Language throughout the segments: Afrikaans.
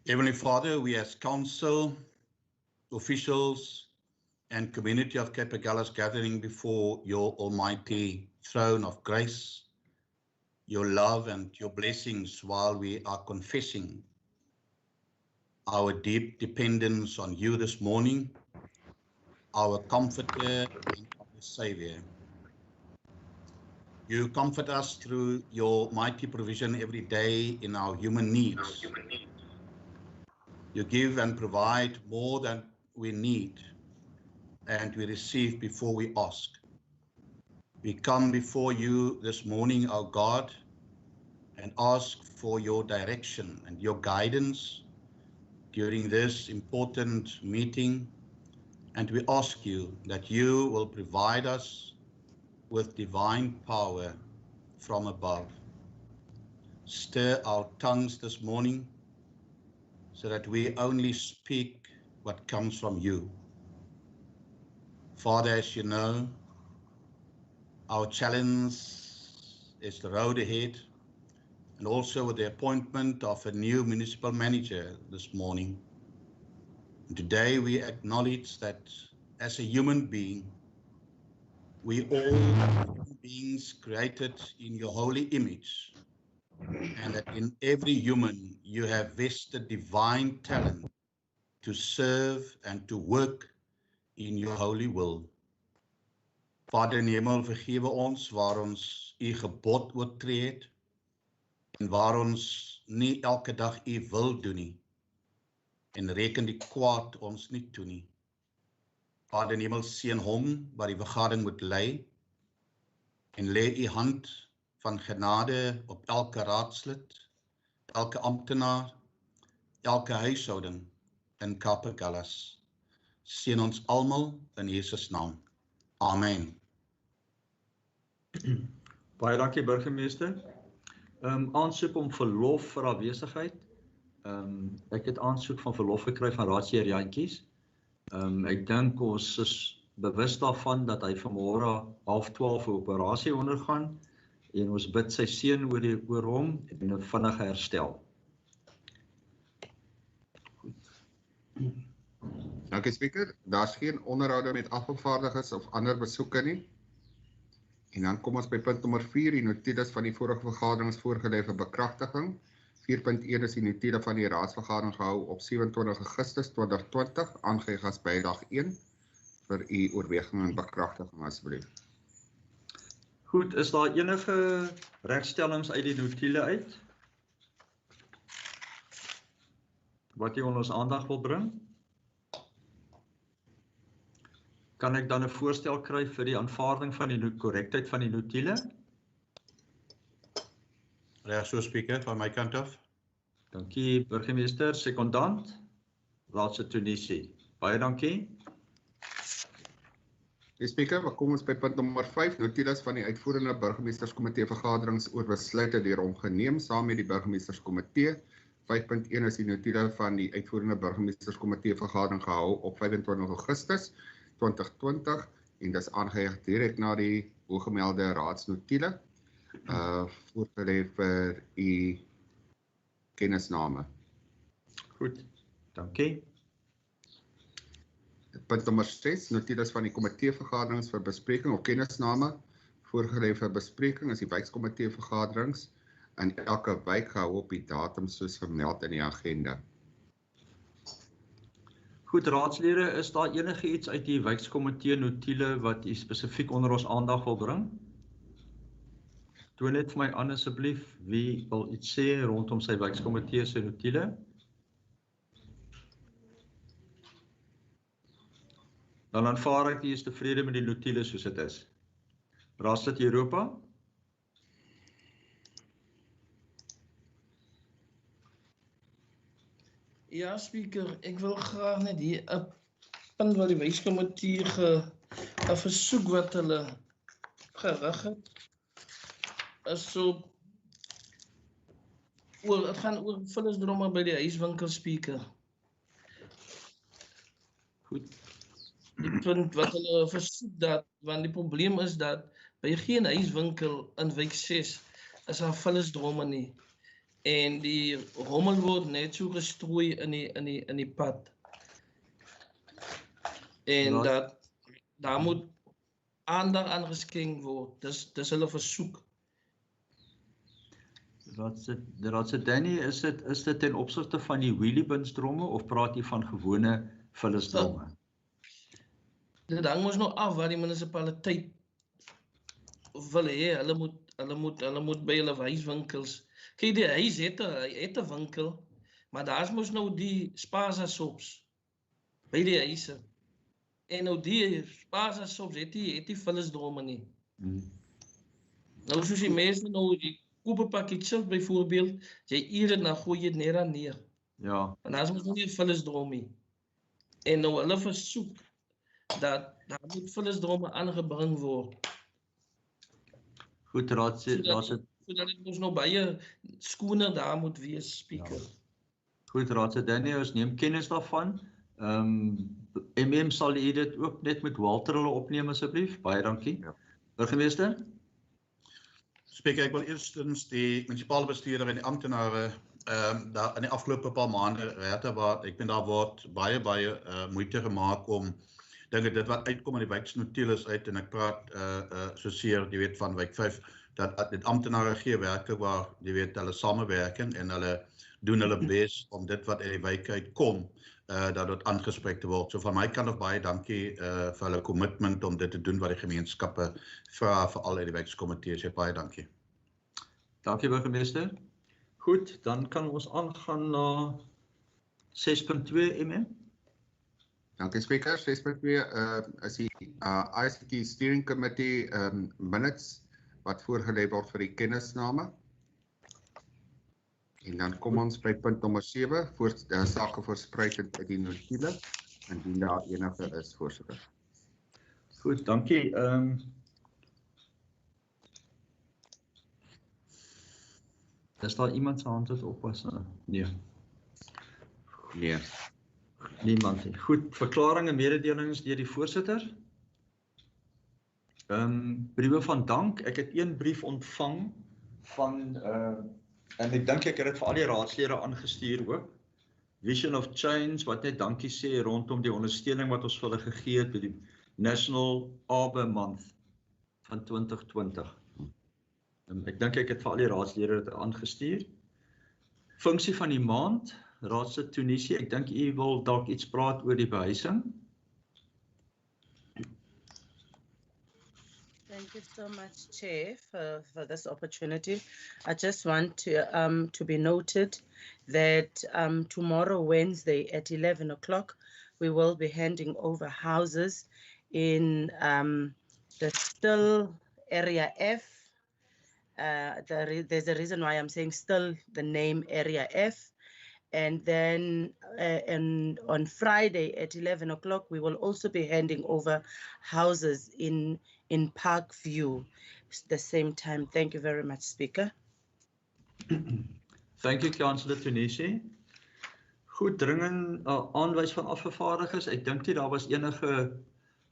Heavenly Father, we as council, officials, and community of Cape Agulhas gathering before your almighty throne of grace, your love and your blessings while we are confessing our deep dependence on you this morning, our comforter and our savior. You comfort us through your mighty provision every day in our human needs. You give and provide more than we need, and we receive before we ask. We come before you this morning, our God, and ask for your direction and your guidance during this important meeting. And we ask you that you will provide us with divine power from above. Stir our tongues this morning so that we only speak what comes from you. Father, as you know, our challenge is the road ahead, and also with the appointment of a new municipal manager this morning. And today we acknowledge that as a human being, we all are human beings created in your holy image, and that in every human you have vested divine talent to serve and to work in your holy will. Vader in die hemel, vergewe ons waar ons u gebod oortree het en waar ons nie elke dag u wil doen nie en reken die kwaad ons nie toe nie. Vader in die hemel, seën hom wat die vergadering moet lei en lê u hand van genade op elke raadslid, elke amptenaar, elke huishouding in Cape Agulhas. Seën ons almal in Jesus naam. Amen. Baie dankie burgemeester. Aansoek om verlof vir afwesigheid. Ek het aansoek van verlof gekry van raadsheer Jantjies. Ek dink ons is bewus daarvan dat hy vanmôre 11:30 'n operasie ondergaan en ons bid sy seën oor hom en 'n vinnige herstel. Dankie spreker. Daar's geen onderhoude met afgevaardigdes of ander besoeke nie. En dan kom ons by punt nommer 4, die notules van die vorige vergaderings voorgelê vir bekragtiging. 4.1 is die notule van die raadsvergadering gehou op 27 Augustus 2020, aangeheg as bydrag 1 vir u oorweging en bekragtiging asseblief. Goed, is daar enige regstellings uit die notule uit wat jy onder ons aandag wil bring? Kan ek dan 'n voorstel kry vir die aanvaarding van die korrektheid van die notule? Reg so, spreker, van my kant af. Dankie, burgemeester, sekondant, Raadse Tunisi. Baie dankie. Spreker, kom ons by punt nommer 5, notules van die uitvoerende burgemeesterskomitee vergaderings oor besluite deur hom geneem saam met die burgemeesterskomitee. 5.1 is die notule van die uitvoerende burgemeesterskomitee vergadering gehou op 25 Augustus 2020 en dis aangeheg direk na die hooggemelde raadsnotule voorgelê vir u kennisname. Goed, dankie. Punt nommer 6, notules van die komitee vergaderings vir bespreking of kennisname voorgelê vir bespreking is die wijkkomitee vergaderings in elke wijk gehou op die datum soos vermeld in die agenda. Goed, raadslede, is daar enige iets uit die wijkkomitee notule wat u spesifiek onder ons aandag wil bring? Toon net vir my aan asseblief, wie wil iets sê rondom sy wijkkomitee se notule? Dan aanvaar ek die is tevrede met die notule soos dit is. Raadslid Europa? Ja, spreker, ek wil graag net hier 'n punt wat die wijkkomitee 'n versoek wat hulle gerig het. Is so het gaan oor vullisdromme by die huiswinkel, spreker. Goed. Die punt wat hulle versoek dat, want die probleem is dat by geen huiswinkel in wijk 6 is daar vullisdromme nie. En die rommel word net so gestrooi in die pad. En Raad- dat daar moet aandag aan geskenk word. Dis hulle versoek. Raadse Danny, is dit ten opsigte van die wheelie bins dromme of praat jy van gewone vullisdromme? Dit hang ons nog af wat die munisipaliteit wil hê. Hulle moet by hulle wyswinkels. Kyk, die huis het 'n winkel, maar daar's mos nou die Spaza shops by die huise. En nou die Spaza shops het die vullisdromme nie. Nou soos die mense nou die koop 'n pakkie chips byvoorbeeld, jy eet dit dan gooi jy dit net aan neer. Ja, En daar's mos nog nie 'n vullisdrom nie. En nou hulle versoek dat daar moet vullisdromme aangebring word. goed, Raadse Sodat dit mos nou baie skoner daar moet wees, speaker. Danny, ons neem kennis daarvan. Sal u dit ook net met Walter hulle opneem asseblief? Baie dankie. Ja. Burgemeester? Spreker, ek wil eerstens die munisipale bestuurder en die amptenare daar in die afgelope paar maande regtig waar ek daar word baie moeite gemaak om dinge dit wat uitkom in die wijksnotules uit en ek praat soseer jy weet van wijk 5 dat dit amptenare gee werke waar jy weet hulle samewerking en hulle doen hulle bes om dit wat uit die wijk uitkom dat dit aangespreek te word. So van my kant af baie dankie vir hulle commitment om dit te doen wat die gemeenskappe vra veral uit die wijkskomitee. So baie dankie. Dankie burgemeester. Goed, dan kan ons aangaan na 6.2 Dankie spreker. 6.2 is die ICT Steering Committee minutes wat voorgelê word vir die kennisname. En dan kom ons by punt nommer 7, sake verspreidend uit die notule, indien daar enige is, voorsitter. Goed, dankie. Is daar iemand se hand wat oppas? Nee. Nee. Niemand nie. Goed, verklaring en mededelings deur die voorsitter. Briewe van dank. Ek het een brief ontvang van en ek dink ek het dit vir al die raadslede aangestuur ook. Vision of Change wat net dankie sê rondom die ondersteuning wat ons vir hulle gegee het by die National Arbor Month van 2020. Ek dink ek het vir al die raadslede dit aangestuur. Funksie van die maand, Raadslid Tunisia, ek dink u wil dalk iets praat oor die behuising. Thank you so much, Chair, for this opportunity. I just want to be noted that tomorrow, Wednesday at 11 o'clock, we will be handing over houses in the Still Area F. There's a reason why I'm saying still the name Area F. And then on Friday at 11 o'clock, we will also be handing over houses in Parkview at the same time. Thank you very much, Speaker. Thank you, Councillor Tunisi. Goed, dringend aanwys van afgevaardigers. Ek dink nie daar was enige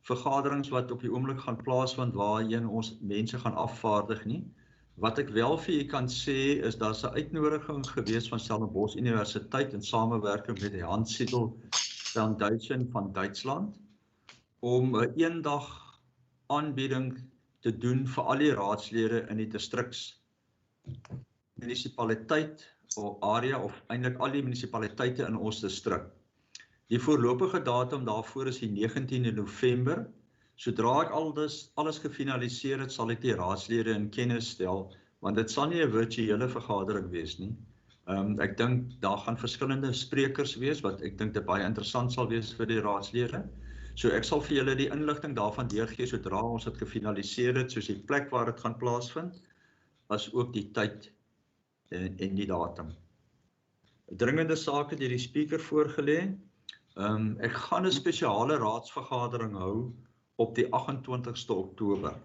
vergaderings wat op die oomblik gaan plaasvind waarheen ons mense gaan afvaardig nie. Wat ek wel vir u kan sê is daar's 'n uitnodiging gewees van Stellenbosch Universiteit in samewerking met die Hans Siedel Foundation van Duitsland om 'n eendag aanbieding te doen vir al die raadslede in die distriks munisipaliteit of area of eintlik al die munisipaliteite in ons distrik. Die voorlopige datum daarvoor is die 19de November. Sodra ek alles gefinaliseer het, sal ek die raadslede in kennis stel, want dit sal nie 'n virtuele vergadering wees nie. Ek dink daar gaan verskillende sprekers wees, wat ek dink dit baie interessant sal wees vir die raadslede. So ek sal vir julle die inligting daarvan deurgee sodra ons dit gefinaliseer het, soos die plek waar dit gaan plaasvind, as ook die tyd en die datum. Dringende sake deur die speaker voorgelê. Ek gaan 'n spesiale raadsvergadering hou op die 28ste Oktober.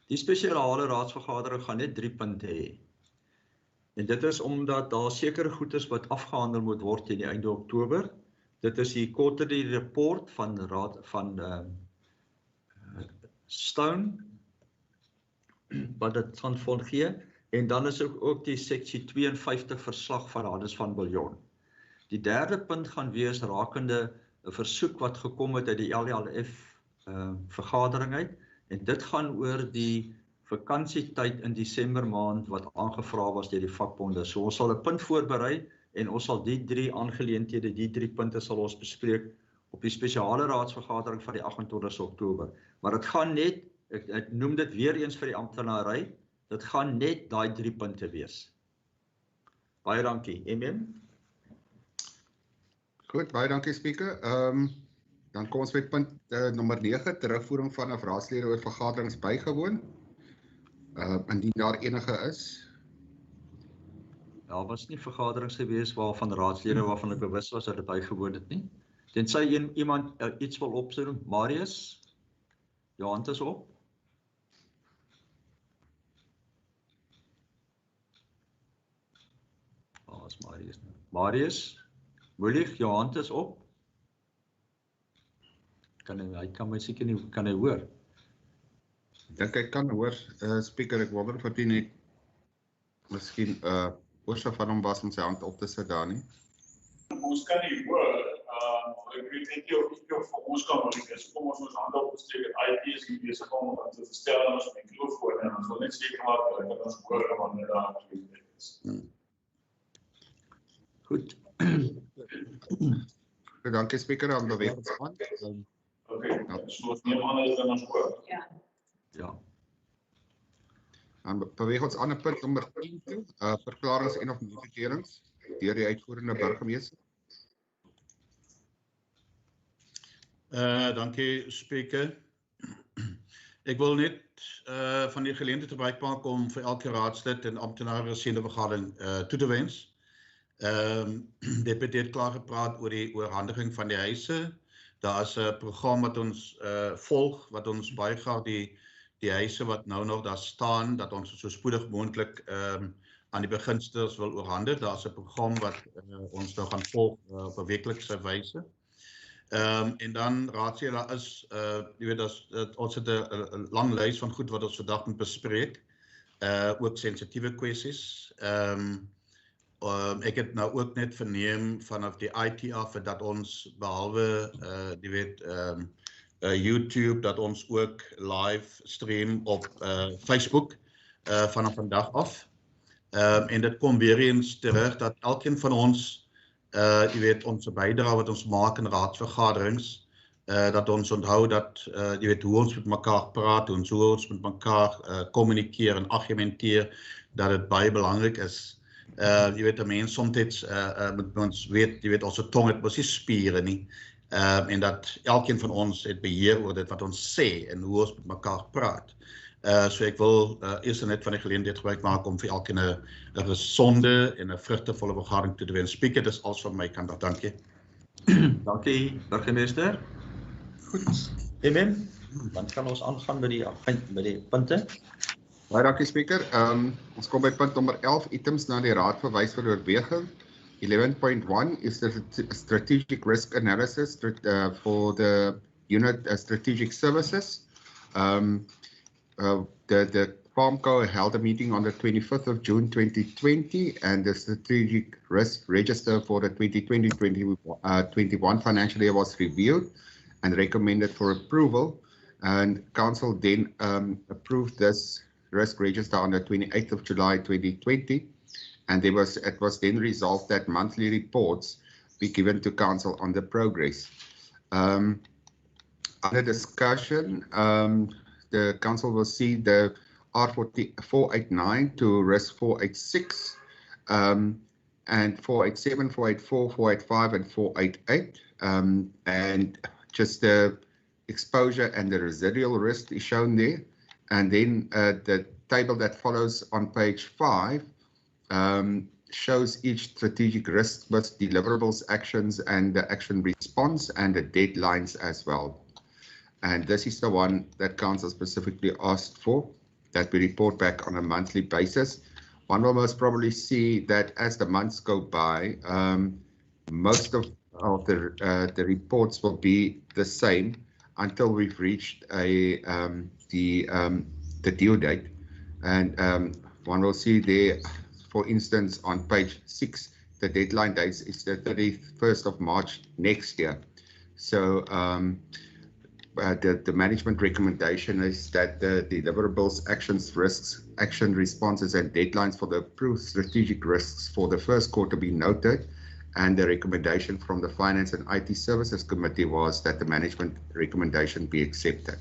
Die spesiale raadsvergadering gaan net 3 punte hê. En dit is omdat daar sekere goedes wat afgehandel moet word teen die einde Oktober. Dit is die quarterly report van raad van Stone wat dit gaan volgee. En dan is ook die seksie 52 verslag van Hannes van Biljon. Die derde punt gaan wees rakende 'n versoek wat gekom het uit die LLF vergadering uit, en dit gaan oor die vakansietyd in Desember maand wat aangevra was deur die vakbonde. So ons sal 'n punt voorberei en ons sal die 3 aangeleenthede, die 3 punte sal ons bespreek op die spesiale raadsvergadering van die 28 Oktober. Maar dit gaan net, ek noem dit weer eens vir die amptenary, dit gaan net daai 3 punte wees. Baie dankie. Goed, baie dankie Speaker. Dan kom ons by punt nommer 9, terugvoering van raadslede oor vergaderings bygewoon. Indien daar enige is. Daar was nie vergaderings gewees waarvan raadslede waarvan ek bewus was dat dit bygewoon het nie. Tensy iemand iets wil opsoek. Marius, jou hand is op. Is Marius nou. Marius, Moelig, jou hand is op. Hy kan my seker nie, kan hy hoor? Dink ek kan hoor, Speaker, ek wonder of hy net miskien oorsig van hom was om sy hand op te sit daar nie. Ons kan nie hoor, ek weet nie of vir ons kan hoor, kom ons hande opgesteek, IT is nie besig om te verstel aan ons mikrofoon, en ons wil net seker maak dat ons hoor wanneer daar aktiwiteit is. Goed. Dankie Speaker, dan beweeg ons aan. Okay, so ons neem aan dat ons hoor. Ja. Dan beweeg ons aan na punt nommer 10 toe, verklarings en of notifikerings deur die uitvoerende burgemeester. Dankie Speaker. Ek wil net van die geleentheid gebruik maak om vir elke raadslid en amptenaar resende vergadering toe te wens. Deputy het klaar gepraat oor die oorhandiging van die huise. Daar is 'n program wat ons volg, wat ons baie graag die huise wat nou nog daar staan, dat ons so spoedig moontlik aan die begunstigdes wil oorhandig. Daar is 'n program wat ons nou gaan volg op 'n weeklikse wyse. En dan raadslede, daar is, jy weet, ons het 'n lang lys van goed wat ons vandag moet bespreek, ook sensitiewe kwessies. Ek het nou ook net verneem vanaf die IT af dat ons behalwe jy weet YouTube, dat ons ook live stream op Facebook vanaf vandag af. En dit kom weer eens terug dat elkeen van ons jy weet ons bydrae wat ons maak in raadsvergaderings, dat ons onthou dat jy weet hoe ons met mekaar praat, hoe ons met mekaar kommunikeer en argumenteer, dat dit baie belangrik is. Jy weet, 'n mens soms moet ons weet, jy weet, ons tong het mos nie spiere nie. En dat elkeen van ons het beheer oor dit wat ons sê en hoe ons met mekaar praat. So ek wil eers net van die geleentheid gebruik maak om vir elkeen 'n gesonde en 'n vrugtevolle vergadering toe te wens. Speaker, dis alles van my kant af. Dankie. Dankie, burgemeester. Goed. Dan kan ons aangaan met die punte. Baie dankie Speaker. Ons kom by punt nommer 11, items na die raad verwys vir oorweging. 11.1 is the strategic risk analysis for the unit strategic services. The FarmCo held a meeting on the 25th of June 2020, and the strategic risk register for the 2020-21 financial year was reviewed and recommended for approval. And Council then approved this risk register on the 28th of July 2020, and it was then resolved that monthly reports be given to Council on the progress. Under discussion, the Council will see the R489 to risk 486, and 487, 484, 485, and 488, and just the exposure and the residual risk is shown there. And then the table that follows on page 5 shows each strategic risk with deliverables, actions, and the action response, and the deadlines as well. And this is the one that Council specifically asked for, that we report back on a monthly basis. One will most probably see that as the months go by, most of the reports will be the same until we've reached the due date. And one will see there, for instance, on page 6, the deadline date is the 31st of March next year. So the management recommendation is that the deliverables, actions, risks, action responses, and deadlines for the approved strategic risks for the first quarter be noted. And the recommendation from the Finance and IT Services Committee was that the management recommendation be accepted.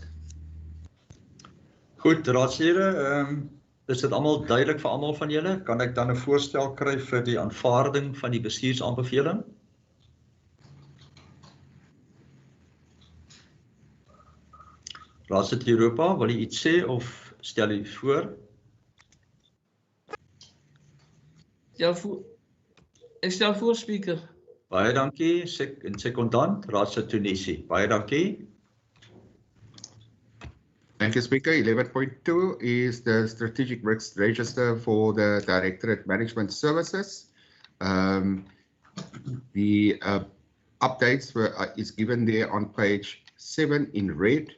Goed, raadslede, is dit almal duidelik vir almal van julle? Kan ek dan 'n voorstel kry vir die aanvaarding van die bestuursaanbeveling? Raadslid Europa, wil jy iets sê of stel jy voor? Ek stel voor, Speaker. Baie dankie, sekondant, Raadslid Tunisi. Baie dankie. Thank you, Speaker. 11.2 is the strategic risk register for the Directorate Management Services. The updates is given there on page 7 in red,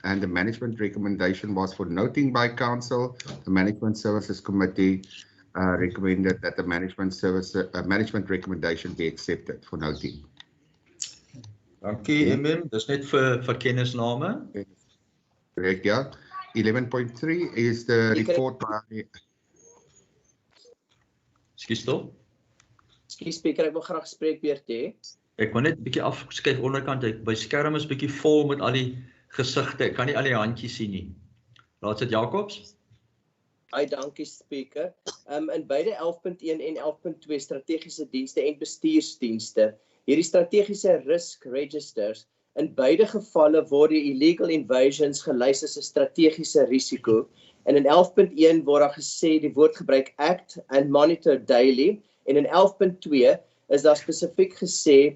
and the management recommendation was for noting by Council. The Management Services Committee recommended that the management recommendation be accepted for noting. Dankie, dis net vir kennisname. Correct, yeah. 11.3 is the report by... Ekskuus tog. Ekskuus, Speaker, ek wil graag spreekbeurt hê. Ek wil net 'n bietjie afskuif onderkant. My skerm is bietjie vol met al die gesigte. Ek kan nie al die handjies sien nie. Raadslid Jacobs. Dankie, Speaker. In beide 11.1 en 11.2 strategiese dienste en bestuursdienste, hierdie strategiese risk registers, in beide gevalle word die illegal invasions gelys as 'n strategiese risiko. En in 11.1 word daar gesê die woord gebruik act and monitor daily. En in 11.2 is daar spesifiek gesê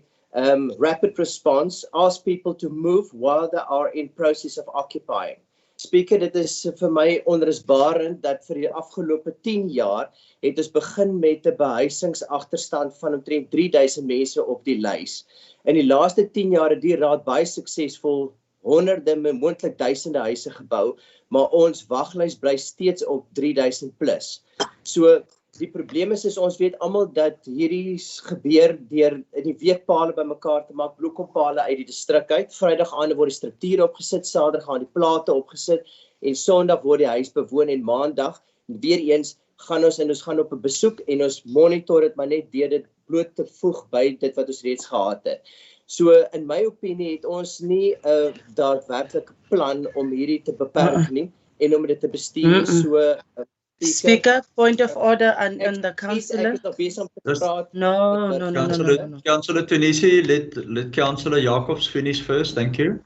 rapid response, ask people to move while they are in process of occupying. Speaker, dit is vir my onrusbarend dat vir die afgelope 10 jaar het ons begin met 'n behuisingsagterstand van omtrent 3000 mense op die lys. In die laaste 10 jaar het die raad baie suksesvol honderde, moontlik duisende huise gebou, maar ons waglys bly steeds op 3000 plus. So die probleem is ons weet almal dat hierdie gebeur deur in die weekpale bymekaar te maak, bloekompale uit die distrik uit. Vrydag aande word die struktuur opgesit, Saterdag gaan die plate opgesit en Sondag word die huis bewoon en Maandag weer eens gaan ons gaan op 'n besoek en ons monitor dit maar net deur dit bloot te voeg by dit wat ons reeds gehad het. So in my opinie het ons nie 'n daadwerklike plan om hierdie te beperk nie en om dit te bestuur. So Speaker, point of order on the councillor. No. Councillor Tunisi, let Councillor Jacobs finish first. Thank you.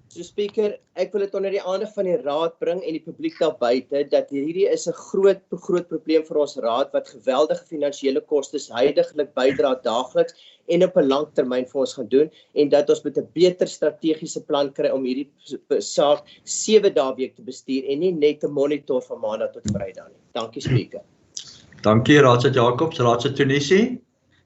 So Speaker, ek wil dit onder die aandag van die raad bring en die publiek daar buite dat hierdie is 'n groot probleem vir ons raad wat geweldige finansiële kostes huidiglik bydra daagliks en op 'n langtermyn vir ons gaan doen en dat ons met 'n beter strategiese plan kry om hierdie saak 7 dae week te bestuur en nie net te monitor van Maandag tot Vrydag nie. Dankie Speaker. Dankie Raadslid Jacobs, Raadslid Tunisi.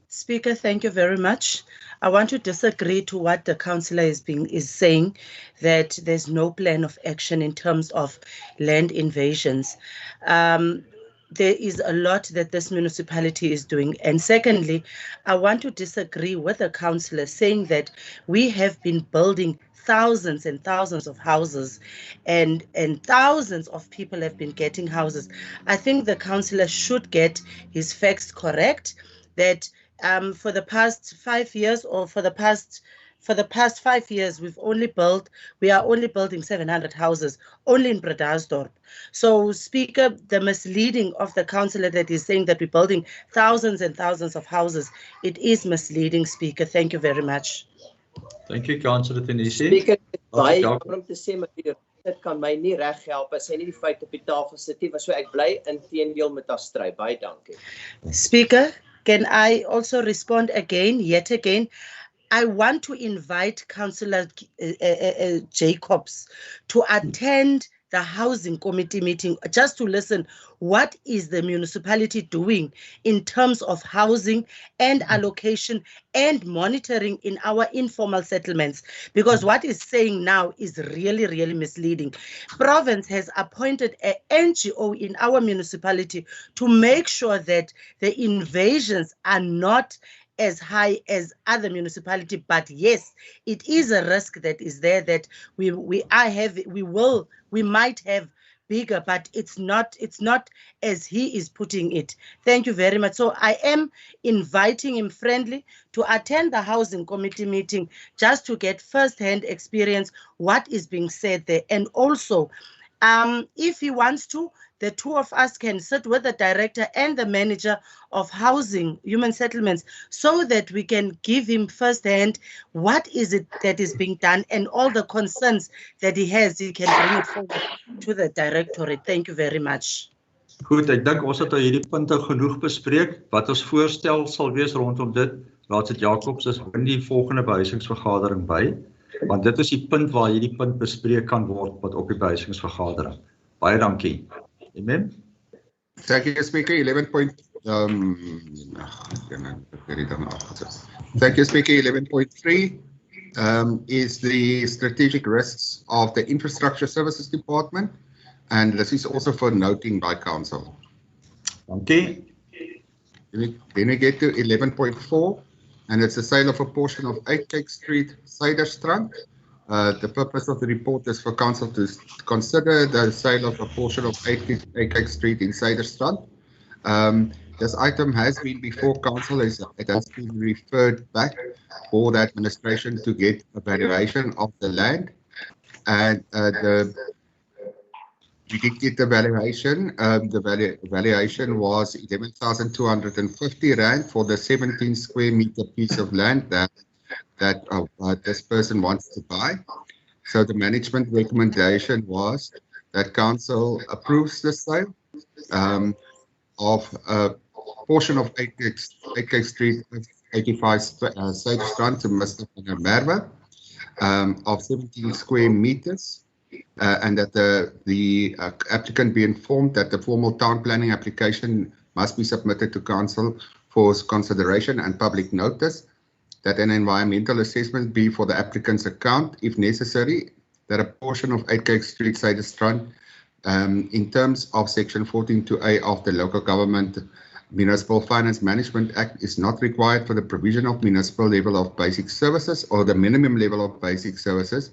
Speaker, thank you very much. I want to disagree to what the councillor is saying, that there's no plan of action in terms of land invasions. There is a lot that this municipality is doing. And secondly, I want to disagree with the councillor saying that we have been building thousands and thousands of houses and thousands of people have been getting houses. I think the councillor should get his facts correct, that for the past 5 years or for the past 5 years, we are only building 700 houses, only in Bredasdorp. So, Speaker, the misleading of the councillor that is saying that we're building thousands and thousands of houses, it is misleading, Speaker. Thank you very much. Thank you, Councillor Tunisi. Speaker, baie om te sê, maar dit kan my nie reg help as hy nie die feite op die tafel sit nie, so ek bly inteendeel met haar stry. Baie dankie. Speaker, can I also respond yet again? I want to invite Councillor Jacobs to attend the housing committee meeting just to listen what is the municipality doing in terms of housing and allocation and monitoring in our informal settlements, because what is saying now is really, really misleading. Province has appointed an NGO in our municipality to make sure that the invasions are not as high as other municipality, but yes, it is a risk that is there that we might have bigger, but it's not as he is putting it. Thank you very much. So I am inviting him friendly to attend the housing committee meeting just to get first-hand experience what is being said there, and also if he wants to, the two of us can sit with the director and the manager of housing, human settlements, so that we can give him firsthand what is it that is being done and all the concerns that he has, he can bring it forward to the directorate. Thank you very much. Goed, ek dink ons het al hierdie punte genoeg bespreek. Wat ons voorstel sal wees rondom dit, Raadslid Jacobs is in die volgende behuisingsvergadering by, want dit is die punt waar hierdie punt bespreek kan word wat op die behuisingsvergadering. Baie dankie. Amen. Thank you, Speaker. 11.3 is the strategic risks of the Infrastructure Services Department, and this is also for noting by Council. Dankie. Then we get to 11.4, and it's the sale of a portion of 8 Cake Street, Suiderstrand. The purpose of the report is for Council to consider the sale of a portion of 8 Cake Street in Suiderstrand. This item has been before Council, it has been referred back for the administration to get a valuation of the land, and we did get the valuation. The valuation was 11,250 Rand for the 17 square meter piece of land that this person wants to buy. So the management recommendation was that Council approves the sale of a portion of 8 Cake Street, 85 Suiderstrand to Mr. van der Merwe of 17 square meters, and that the applicant be informed that the formal town planning application must be submitted to Council for consideration and public notice, that an environmental assessment be for the applicant's account, if necessary, that a portion of 8 Cake Street, Suiderstrand, in terms of Section 14(2)(a) of the Local Government Municipal Finance Management Act, is not required for the provision of municipal level of basic services or the minimum level of basic services,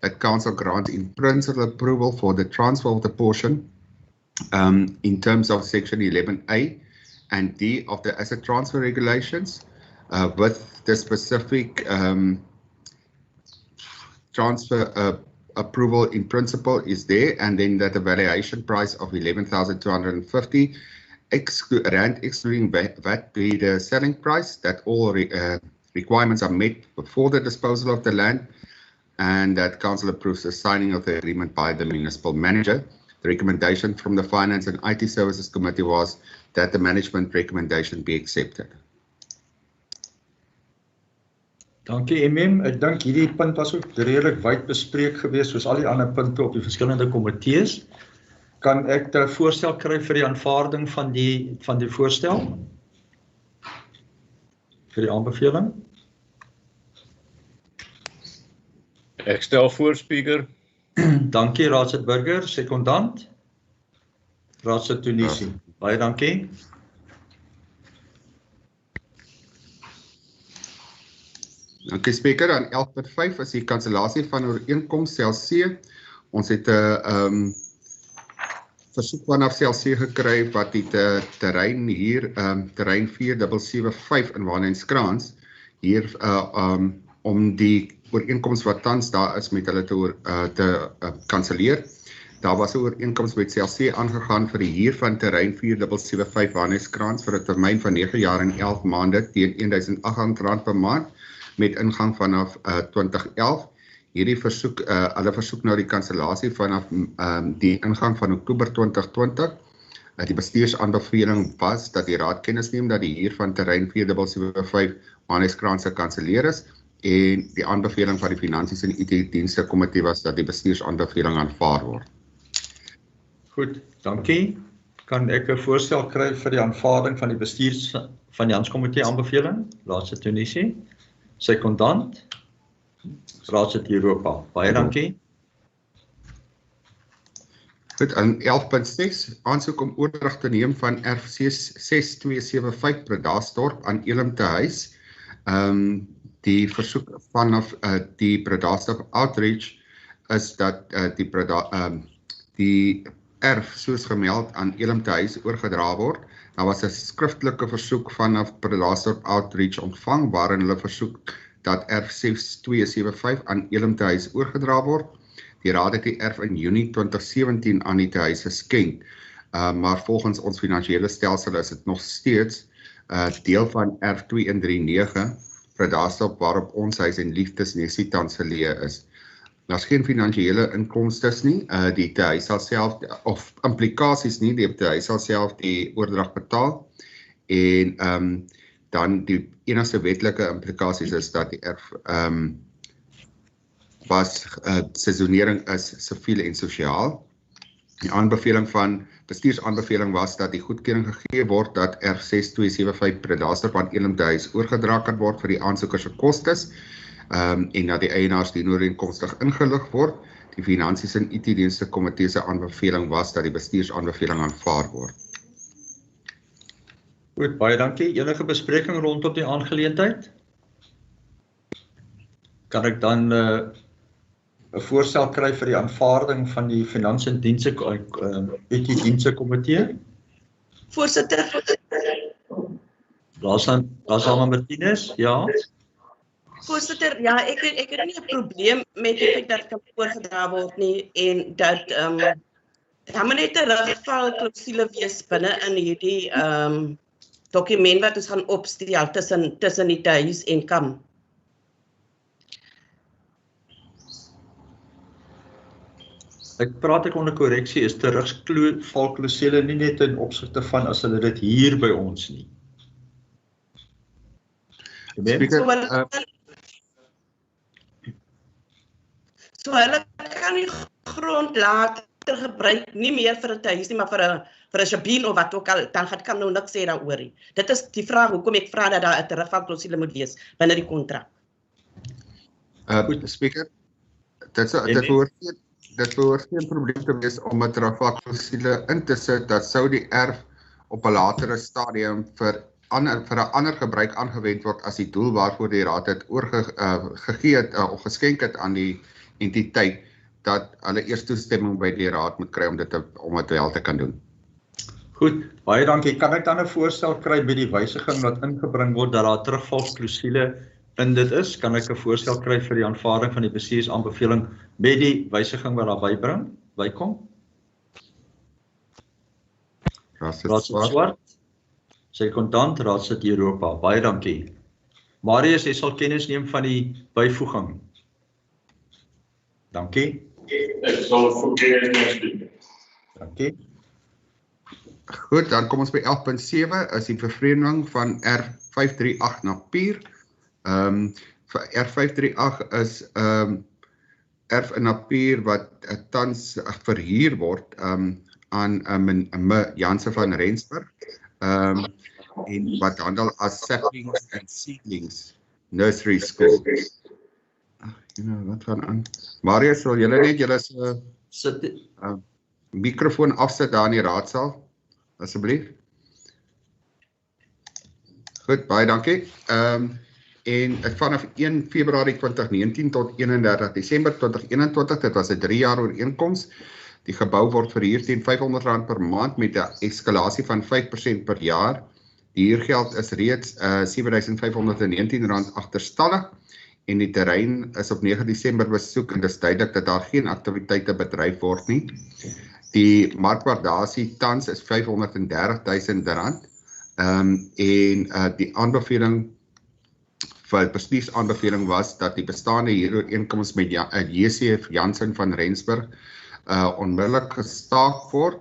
that Council grants in principle approval for the transfer of the portion in terms of Section 11(a) and (d) of the asset transfer regulations, with the specific transfer approval in principle is there, and then that the valuation price of 11,250 Rand excluding VAT be the selling price, that all requirements are met before the disposal of the land, and that Council approves the signing of the agreement by the municipal manager. The recommendation from the Finance and IT Services Committee was that the management recommendation be accepted. Dankie MM. Ek dink hierdie punt was ook redelik wyd bespreek geweest soos al die ander punte op die verskillende komitees. Kan ek 'n voorstel kry vir die aanvaarding van die voorstel? Vir die aanbeveling? Ek stel voor, Speaker. Dankie Raadslid Burger, sekondant. Raadslid Tunisi. Baie dankie. Dankie Speaker. Aan 11.5 is die kansellasie van ooreenkoms CLC. Ons het 'n versoek vanaf CLC gekry wat die terrein hier, terrein 4775 in Wanenskrans, hier om die ooreenkoms wat tans daar is met hulle te kanselleer. Daar was 'n ooreenkoms met CLC aangegaan vir die huur van terrein 4775 Wanenskrans vir 'n termyn van 9 jaar en 11 maande teen R1,800 per maand met ingang vanaf 2011. Hierdie versoek, hulle versoek nou die kansellasie vanaf die ingang van Oktober 2020. Die bestuursaanbeveling was dat die raad kennis neem dat die huur van terrein 4775 Wanenskrans gekanselleer is, en die aanbeveling van die Finansies en IT Dienste Komitee was dat die bestuursaanbeveling aanvaar word. Goed, dankie. Kan ek 'n voorstel kry vir die aanvaarding van die bestuurs van die Janskomitee aanbeveling? Raadslid Tunisi, sekondant, Raadslid Europa. Baie dankie. Goed, aan 11.6 aansoek om oordrag te neem van RC 6275 Bredasdorp aan Elim te huis. Die versoek vanaf die Bredasdorp Outreach is dat die erf soos gemeld aan Elim te huis oorgedra word. Daar was 'n skriftelike versoek vanaf Bredasdorp Outreach ontvang waarin hulle versoek dat erf 6275 aan Elim te huis oorgedra word. Die raad het die erf in Junie 2017 aan die tehuis geskenk, maar volgens ons finansiële stelsel is dit nog steeds deel van erf 2139, Bredasdorp waarop ons huis en liefdesnesie tans geleë is. Daar's geen finansiële inkomstes nie, die tehuis sal self, of implikasies nie, die tehuis sal self die oordrag betaal, en dan die enigste wetlike implikasies is dat die erf seisoenering is siviel en sosiaal. Die bestuursaanbeveling was dat die goedkeuring gegee word dat erf 6275 Bredasdorp aan Elim te huis oorgedra kan word vir die aansoeker se kostes, en dat die eienaars dienooreenkomstig ingelig word. Die Finansies en IT-dienste komitee se aanbeveling was dat die bestuursaanbeveling aanvaar word. Goed, baie dankie. Enige bespreking rondom die aangeleentheid? Kan ek dan 'n voorstel kry vir die aanvaarding van die Finansies en IT-dienste komitee? Voorsitter. Razama Martinez, ja. Voorsitter, ja, ek het nie 'n probleem met die feit dat dit kan oorgedra word nie en dat daar moet net 'n terugval klousule wees binne in hierdie dokument wat ons gaan opstel tussen die tehuis en KAM. Ek praat ek onder korreksie, is terugval klousule nie net in opsigte van as hulle dit hier by ons nie. So hulle kan die grond later gebruik, nie meer vir 'n tuis nie, maar vir 'n shabien of wat ook al, dan kan nou niks sê daaroor nie. Dit is die vraag hoekom ek vra dat daar 'n terugvalklausule moet wees binne die kontrak. Speaker, dit behoort geen probleem te wees om 'n terugvalklausule in te sit dat sou die erf op 'n latere stadium vir 'n ander gebruik aangewend word as die doel waarvoor die raad het gegee het of geskenk het aan die entiteit, dat hulle eers toestemming by die raad moet kry om dit wel te kan doen. Goed, baie dankie. Kan ek dan 'n voorstel kry by die wysiging wat ingebring word dat daar terugvalklausule in dit is? Kan ek 'n voorstel kry vir die aanvaarding van die bestuursaanbeveling met die wysiging wat daar bykom? Raadslid Swart, sekondant, Raadslid Europa. Baie dankie. Marius, jy sal kennis neem van die byvoeging. Dankie. Ek sal voor kennis neem. Dankie. Goed, dan kom ons by 11.7 is die vervreemding van R538 na Pier. R538 is erf in Napier wat tans verhuur word aan Janse van Rensburg en wat handel as Saplings and Seedlings Nursery School. Wat gaan aan? Marius, sal julle net julle mikrofoon afsit daar in die raadsaal, asseblief. Goed, baie dankie. En vanaf 1 Februarie 2019 tot 31 Desember 2021, dit was 'n 3 jaar ooreenkoms. Die gebou word verhuur teen R500 per maand met 'n eskalasie van 5% per jaar. Die huurgeld is reeds R7.519 agterstallig en die terrein is op 9 Desember besoek en dis duidelik dat daar geen aktiwiteite bedryf word nie. Die markwaardasie tans is R530.000 en die aanbeveling vir bestuursaanbeveling was dat die bestaande huurooreenkoms met JCF Jansen van Rensburg onmiddellik gestaak word,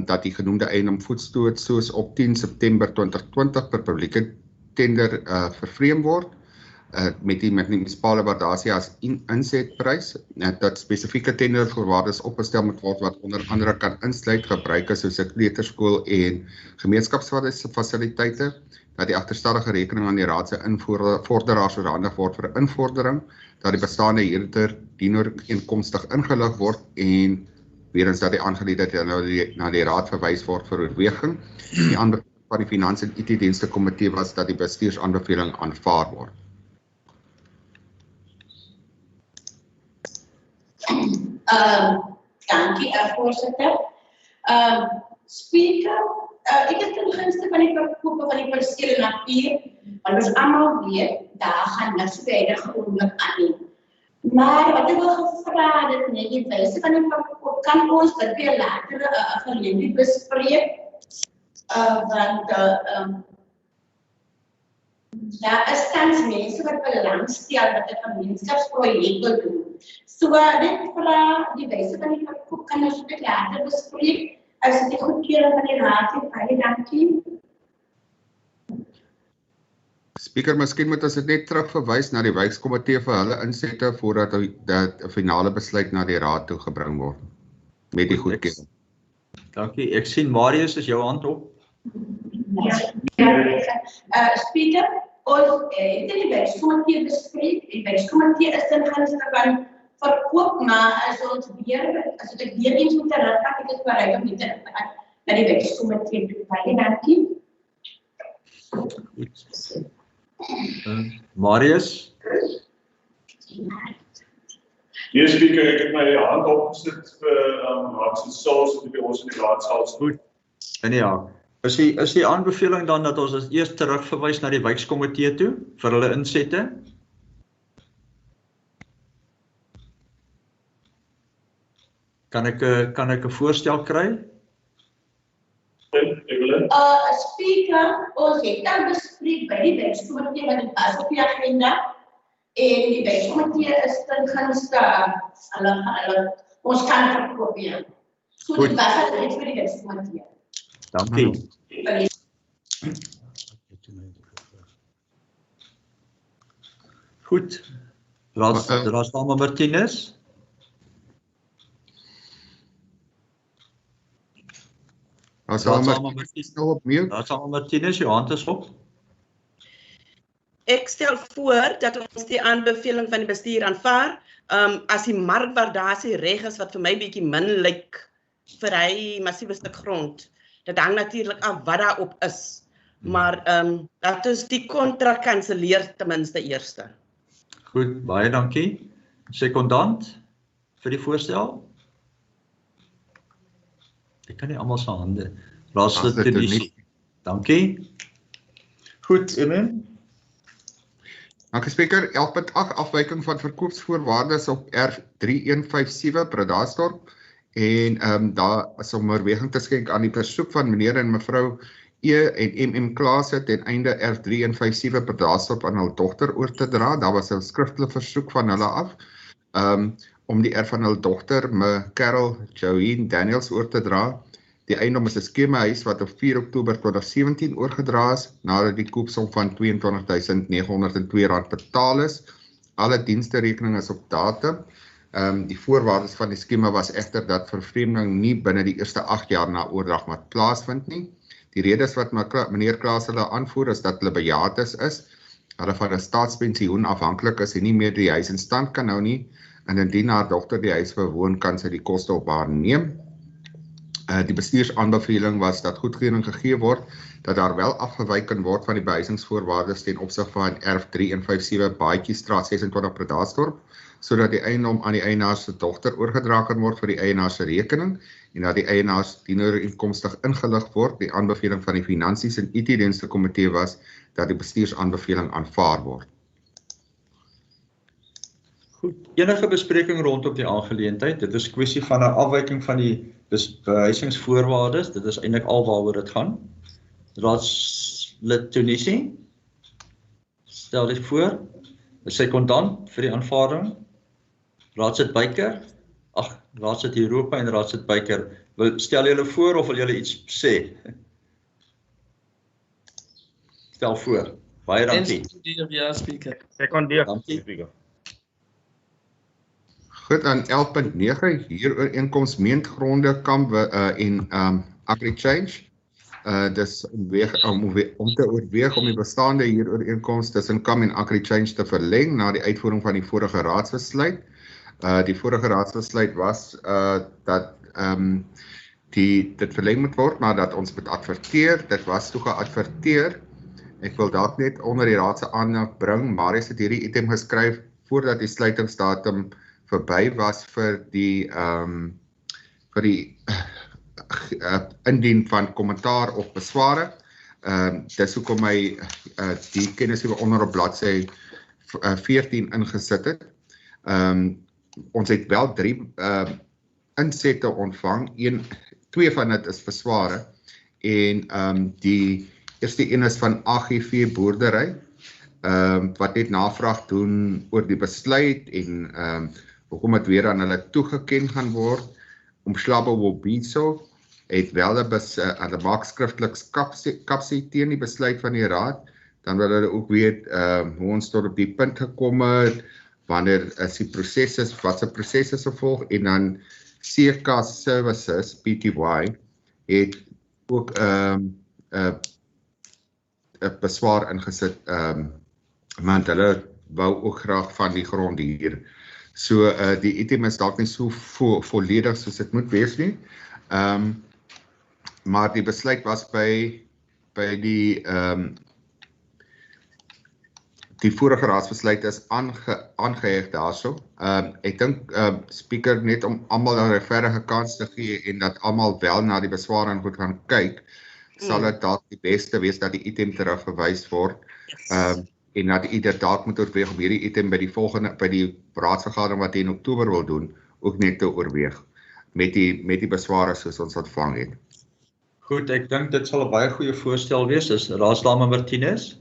dat die genoemde eiendom voetstoot soos op 10 September 2020 per publieke tender vervreem word. met die munisipale waardasie as insetprys, dat spesifieke tendervoorwaardes opgestel moet word wat onder andere kan insluit gebruike soos 'n kleuterskool en gemeenskapsfasiliteite, dat die agterstallige rekening aan die raad se invorderaars oorhandig word vir invordering, dat die bestaande huurder dienooreenkomstig ingelig word en weer eens dat die aangeleentheid na die raad verwys word vir oorweging. Die aanbeveling van die Finansie en IT-dienste komitee was dat die bestuursaanbeveling aanvaar word. Dankie, voorsitter. Speaker, ek is ten gunste van die verkope van die perseel en papier, want ons almal weet, daar gaan niks verder oomblik aan nie. Maar wat ek wil gevra het, net die wyse van die verkoop, kan ons dit weer later geleentheid bespreek? Want daar is tans mense wat belangstel dat 'n gemeenskapsprojek wil doen. So dit vra die wyse van die verkoop kan ons dit later bespreek as die goedkeuring van die raad het. Baie dankie. Speaker, miskien moet ons dit net terugverwys na die wijkkomitee vir hulle insette voordat dat 'n finale besluit na die raad toe gebring word met die goedkeuring. Dankie. Ek sien Marius is jou hand op. Speaker, ons het die wijkkomitee bespreek. Die wijkkomitee is ten gunste van verkoop, maar as ek weer eens moet teruggaan, ek is bereid om nie teruggaan na die wijkkomitee toe. Baie dankie. Marius? Hier Speaker, ek het my hand opgesit vir Raad se saal so by ons in die raadsaal. Goed. En ja, is die aanbeveling dan dat ons dit eers terugverwys na die wijkkomitee toe vir hulle insette? Kan ek 'n voorstel kry? Speaker, ons het dan bespreek by die wijkkomitee wat dit was op die agenda en die wijkkomitee is ten gunste ons kan verkoop. So dit was al iets vir die wijkkomitee. Dankie. Goed. Raadslid Martinez. Raadslid Martinez, jou hand is op. Ek stel voor dat ons die aanbeveling van die bestuur aanvaar. As die markwaardasie reg is wat vir my bietjie min lyk vir hy massiewe stuk grond. Dit hang natuurlik af wat daarop is. Maar dat ons die kontrak kanselleer ten minste eerste. Goed, baie dankie. Sekondant vir die voorstel. Ek kan nie almal se hande. Raadslid Tenisi. Dankie. Goed, Emin. Dankie Speaker, 11.8 afwyking van verkoopsvoorwaardes op R3157 Bredasdorp en daar is om oorweging te skenk aan die versoek van meneer en mevrou E en MM Klase ten einde R3157 Bredasdorp aan hul dogter oor te dra. Daar was 'n skriftelike versoek van hulle af om die erf van hul dogter, me Carol Joanne Daniels oor te dra. Die eiendom is 'n skemahuis wat op 4 Oktober 2017 oorgedra is, nadat die koopsom van R22.902 betaal is. Alle diensterekeninge is op datum. Die voorwaardes van die skema was egter dat vervreemding nie binne die eerste 8 jaar na oordrag moet plaasvind nie. Die redes wat meneer Klaas hulle aanvoer is dat hulle bejaardes is, hulle van 'n staatspensioen afhanklik is en nie meer die huis in stand kan hou nie, en indien haar dogter die huis bewoon, kan sy die koste op haar neem. Die bestuursaanbeveling was dat goedkeuring gegee word dat daar wel afgewyk kan word van die behuisingsvoorwaardes ten opsig van erf 3157 Baadjiestraat 26 Bredasdorp, sodat die eiendom aan die eienaar se dogter oorgedra kan word vir die eienaar se rekening en dat die eienaars dienooreenkomstig ingelig word. Die aanbeveling van die Finansies en IT-dienste komitee was dat die bestuursaanbeveling aanvaar word. Goed, enige bespreking rondom die aangeleentheid. Dit is kwessie van 'n afwyking van die behuisingsvoorwaardes. Dit is eintlik alwaaroor dit gaan. Raadslid Tunisi, stel dit voor. 'n Sekondant vir die aanvaarding. Raadslid Beyker. Raadslid Europa en Raadslid Beyker. Stel julle voor of wil julle iets sê? Stel voor. Baie En dankie. sekondeer, ja, speaker. Sekondeer, Dankie. speaker. Goed, aan 11.9 hier ooreenkoms meentgronde kamp en AgriChange. Dis om te oorweeg om die bestaande hier ooreenkoms tussen KAM en AgriChange te verleng na die uitvoering van die vorige raadsbesluit. Die vorige raadsbesluit was dat dit verleng moet word, maar dat ons moet adverteer. Dit was toe geadverteer. Ek wil dalk net onder die raad se aandag bring, Marius het hierdie item geskryf voordat die sluitingsdatum verby was vir die indien van kommentaar of besware. Dis hoekom hy die kennis onder op bladsy 14 ingesit het. Ons het wel 3 insette ontvang. 2 van dit is besware en die eerste een is van AGV boerdery wat net navraag doen oor die besluit en hoekom dit weer aan hulle toegeken gaan word. Umhlaba Wobiso het wel hulle maak skriftelik kapsie teen die besluit van die raad, dan wil hulle ook weet hoe ons tot op die punt gekom het, wanneer is die prosesse, wat se prosesse gevolg, en dan CK Services, PTY, het ook 'n beswaar ingesit, want hulle wou ook graag van die grond hier. So die item is dalk nie so volledig soos dit moet wees nie. Maar die besluit was by die vorige raadsbesluit is aangeheg daarso. Ek dink speaker net om almal 'n regverdige kans te gee en dat almal wel na die besware en goed gaan kyk, sal dit dalk die beste wees dat die item teruggewys word. En dat ieder dalk moet oorweeg om hierdie item by die raadsvergadering wat hy in Oktober wil doen, ook net te oorweeg met die besware soos ons ontvang het. Goed, ek dink dit sal 'n baie goeie voorstel wees, is Raadslid Martinez.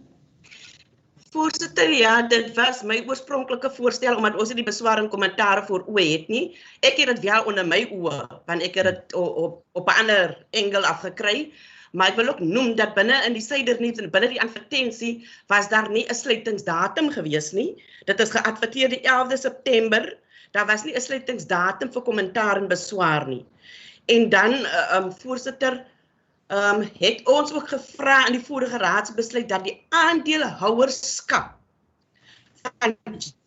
Voorsitter, ja, dit was my oorspronklike voorstel, omdat ons nie die besware en kommentare voor oë het nie. Ek het dit wel onder my oë, want ek het dit op 'n ander engel afgekry. Maar ek wil ook noem dat binne in die Suidernuus en binne die advertensie was daar nie 'n sluitingsdatum gewees nie. Dit is geadverteer die 11de September. Daar was nie 'n sluitingsdatum vir kommentaar en beswaar nie. En dan, voorsitter, het ons ook gevra in die vorige raadsbesluit dat die aandeelhouerskap van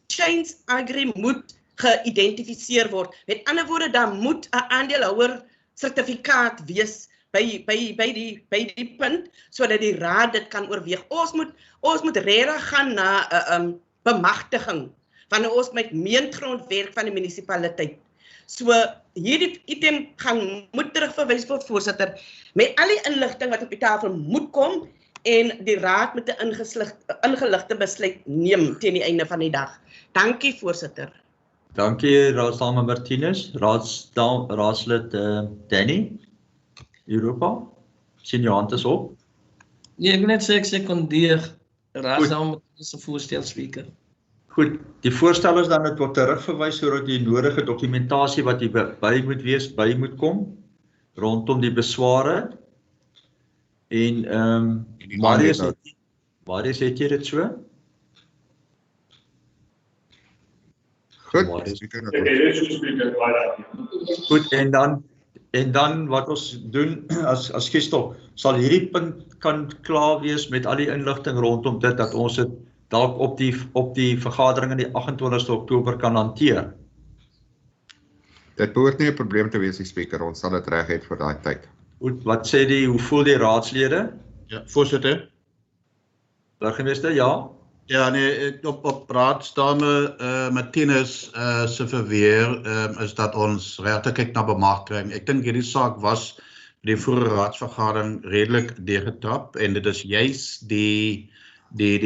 Change Agri moet geïdentifiseer word. Met ander woorde, daar moet 'n aandeelhouer sertifikaat wees by die punt, sodat die raad dit kan oorweeg. Ons moet regtig gaan na bemagtiging van ons met meentgrondwerk van die munisipaliteit. So hierdie item moet terugverwys word, voorsitter, met al die inligting wat op die tafel moet kom en die raad moet 'n ingeligte besluit neem teen die einde van die dag. Dankie, voorsitter. Dankie, Raadslid Martinez. Raadslid Danny, Europa, sien jou hand is op. Nee, ek wil net sê ek sekondeer Raadslid Martinez se voorstel, speaker. Goed, die voorstel is dan dit word terugverwys sodat die nodige dokumentasie wat hier by moet kom rondom die besware. En Marius het jy dit so? Goed, Goed, en dan wat ons doen as Giestok, sal hierdie punt kan klaar wees met al die inligting rondom dit, dat ons dit dalk op die vergadering in die 28ste Oktober kan hanteer. Dit behoort nie 'n probleem te wees, die speaker, ons sal dit reg hê vir daai tyd. Goed, wat sê hoe voel die raadslede? Ja, voorsitter. Burgemeester, ja? Ja, nee, op raadsdame Martinez se verweer is dat ons regtig kyk na bemagtiging. Ek dink hierdie saak was by die vorige raadsvergadering redelik deurgetrap en dit is juis die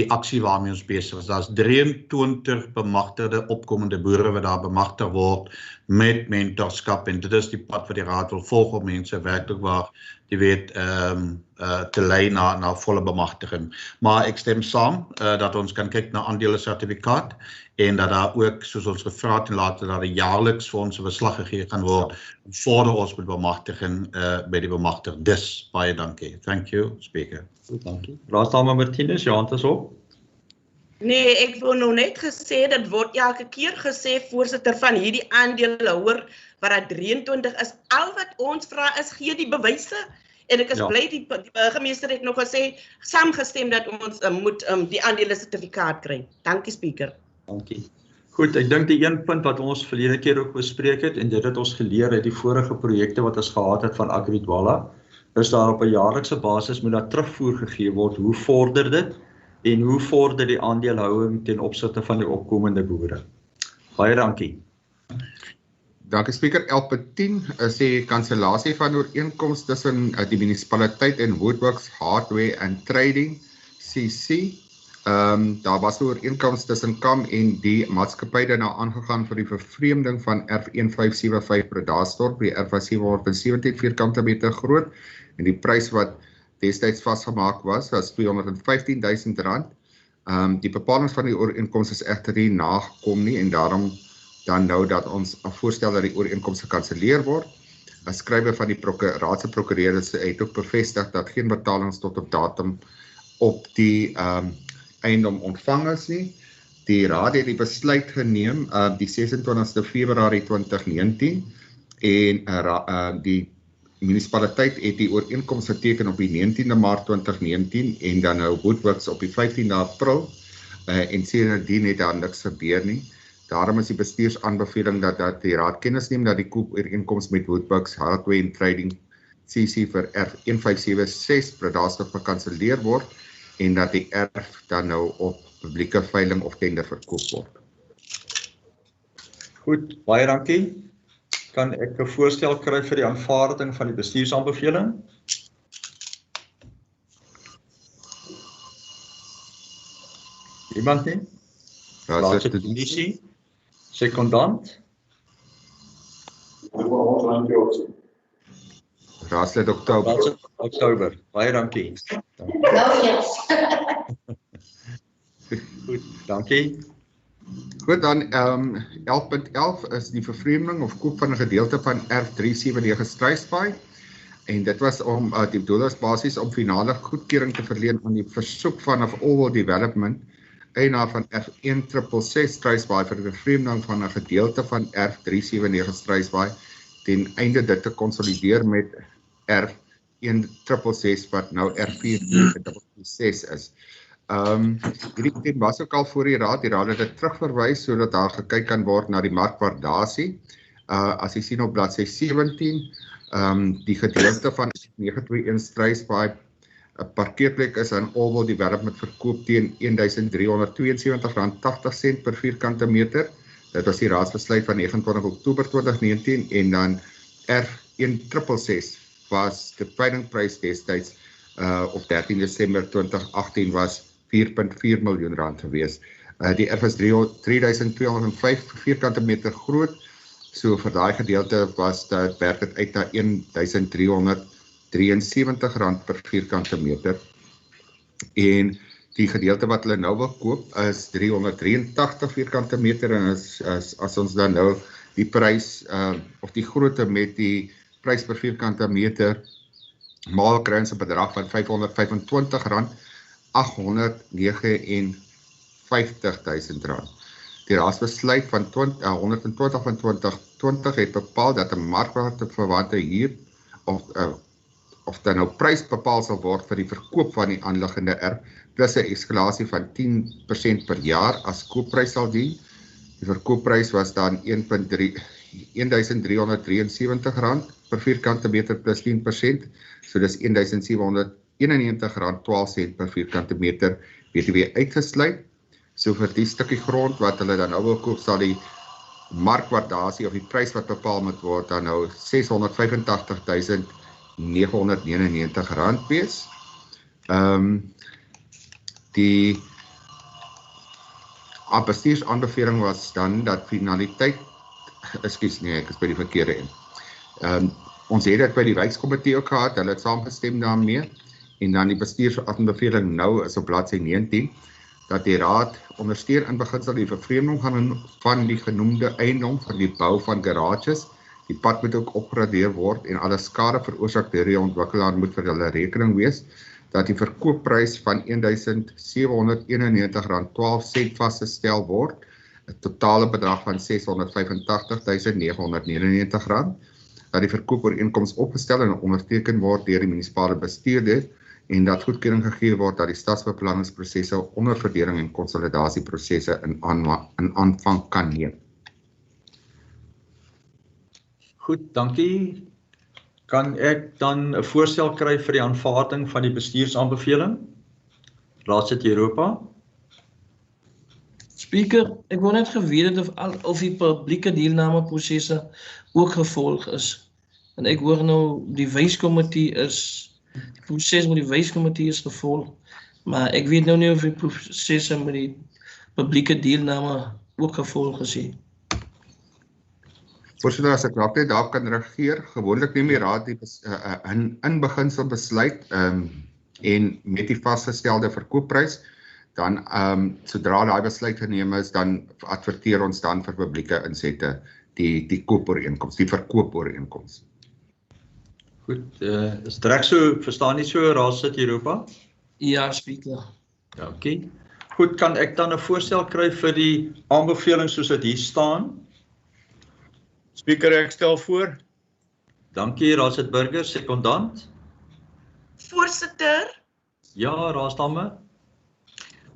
aksie waarmee ons besig is. Daar's 23 bemagtigde opkomende boere wat daar bemagtig word met mentorskap en dit is die pad wat die raad wil volg om mense werklik waar jy weet te lei na volle bemagtiging. Maar ek stem saam dat ons kan kyk na aandele sertifikaat en dat daar ook soos ons gevra het en later dat jaarliks vir ons 'n verslag gegee kan word voordat ons met bemagtiging by die bemagtigdes. Baie dankie. Thank you, speaker. Dankie. Raadslid Martinez, jou hand is op. Nee, ek wou nou net gesê, dit word elke keer gesê, voorsitter, van hierdie aandeelhouer, wat dat 23 is. Al wat ons vra is, gee die bewyse. En ek is bly, die burgemeester het nog gesê, saamgestem dat ons moet die aandele sertifikaat kry. Dankie, speaker. Dankie. Goed, ek dink die een punt wat ons verlede keer ook bespreek het, en dit het ons geleer uit die vorige projekte wat ons gehad het van AgriDwala, is daar op 'n jaarlikse basis moet daar terugvoer gegee word, hoe vorder dit, en hoe vorder die aandeelhouding ten opsigte van die opkomende boere. Baie dankie. Dankie Speaker. 11.10 is die kansellasie van ooreenkoms tussen die munisipaliteit en Woodworks Hardware and Trading CC. Daar was 'n ooreenkoms tussen KAM en die maatskappy daarna aangegaan vir die vervreemding van erf 1575 Bredasdorp. Die erf was 717 vierkante meter groot en die prys wat destyds vasgemaak was R215,000. Die bepalings van die ooreenkoms is egter nie nagekom nie en daarom dan nou dat ons voorstel dat die ooreenkoms gekanselleer word. 'n Skrywer van die raadse prokureur het ook bevestig dat geen betalings tot op datum op die eiendom ontvang is nie. Die raad het die besluit geneem die 26 Februarie 2019 en die munisipaliteit het die ooreenkoms geteken op die 19de Maart 2019 en dan nou Woodworks op die 15de April en sedertdien het daar niks gebeur nie. Daarom is die bestuursaanbeveling dat die raad kennis neem dat die koopooreenkoms met Woodworks Hardware and Trading CC vir erf 1576 Bredasdorp gekanselleer word en dat die erf dan nou op publieke veiling of tender verkoop word. Goed, baie dankie. Kan ek 'n voorstel kry vir die aanvaarding van die bestuursaanbeveling? Iemand nie? Laaste kommissie. Sekondant. Raadslid Oktober. Oktober. Baie dankie. Goed, dankie. Goed, dan 11.11 is die vervreemding of koop van 'n gedeelte van erf 379 Struisbaai. En dit was om die doelersbasis om finale goedkeuring te verleen aan die versoek van Allworld Development, eienaar van erf 1666 Struisbaai vir die vervreemding van 'n gedeelte van erf 379 Struisbaai ten einde dit te konsolideer met erf 1666 wat nou erf 4466 is. Hierdie item was ook al voor die raad het dit terugverwys sodat daar gekyk kan word na die markwaardasie. As jy sien op bladsy 17, die gedeelte van 921 Struisbaai parkeerplek is aan Allworld Development verkoop teen R1372,80 per vierkante meter. Dit was die raadsbesluit van 29 Oktober 2019 en dan erf 1666 was die veilingprys destyds op 13 Desember 2018 was R4.4 miljoen gewees. Die erf is 3205 vierkante meter groot, so vir daai gedeelte was dit werk dit uit na R1373 per vierkante meter. En die gedeelte wat hulle nou wil koop is 383 vierkante meter en as ons dan nou die prys of die grootte met die prys per vierkante meter maal kry ons 'n bedrag van R525, R859,000. Die raadsbesluit van 120 van 2020 het bepaal dat 'n markwaardeverwante huur of dan nou prys bepaal sal word vir die verkoop van die aanliggende erf plus 'n eskalasie van 10% per jaar as koopprys sal dien. Die verkoopprys was dan R1373 per vierkante meter plus 10%, so dis R1791,12 per vierkante meter BTW uitgesluit. So vir die stukkie grond wat hulle dan nou wil koop, sal die markwaardasie of die prys wat bepaal moet word dan nou R685,999 wees. Die bestuursaanbeveling was dan dat finaliteit, ek is by die verkeerde een. Ons het dit by die Rijkskomitee ook gehad, hulle het saamgestem daarmee, en dan die bestuursaanbeveling nou is op bladsy 19, dat die raad ondersteun in beginsel die vervreemding van die genoemde eiendom vir die bou van garages. Die pad moet ook opgradeer word en alle skade veroorsaak deur die ontwikkelaar moet vir hulle rekening wees. dat die verkoopprys van R1,791.12 vasgestel word, 'n totale bedrag van R685.999, dat die verkoopooreenkoms opgestel en onderteken word deur die munisipale bestuurder en dat goedkeuring gegee word dat die stadsbeplanningsprosesse, onderverdeling en konsolidasieprosesse in aanvang kan neem. Goed, dankie. Kan ek dan 'n voorstel kry vir die aanvaarding van die bestuursaanbeveling? Raadslid Europa. Speaker, ek wou net geweet het of die publieke deelnameprosesse ook gevolg is. En ek hoor nou die wyskomitee die proses met die wyskomitee is gevolg, maar ek weet nou nie of die prosesse met die publieke deelname ook gevolg is nie. Voorsitter, as ek net daarop kan reageer, gewoonlik neem die raad in beginsel besluit en met die vasgestelde verkoopprys, dan sodra daai besluit geneem is, dan adverteer ons dan vir publieke insette die koopooreenkoms, die verkoopooreenkoms. Goed, is dit reg so, verstaan nie so, Raadslid Europa? Ja, Speaker. Dankie. Goed, kan ek dan 'n voorstel kry vir die aanbeveling soos dit hier staan? Speaker, ek stel voor. Dankie, Raadslid Burger, sekondant. Voorsitter, Ja, Raadstamme.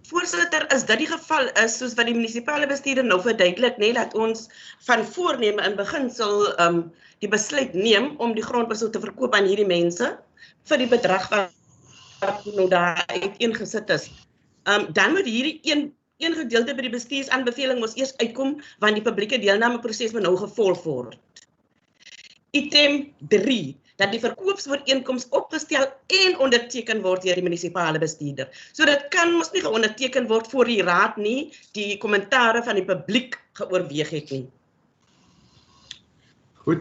Voorsitter, as dit die geval is, soos wat die munisipale bestuurder nou verduidelik, dat ons van voorneme in beginsel die besluit neem om die grondbesit te verkoop aan hierdie mense vir die bedrag wat nou daar uiteengesit is. Dan moet hierdie een gedeelte by die bestuursaanbeveling mos eers uitkom, want die publieke deelnameproses moet nou gevolg word. Item 3, dat die verkoopsooreenkoms opgestel en onderteken word deur die munisipale bestuurder. So dit kan mos nie geonderteken word voor die raad nie, die kommentare van die publiek geoorweeg het nie. Goed,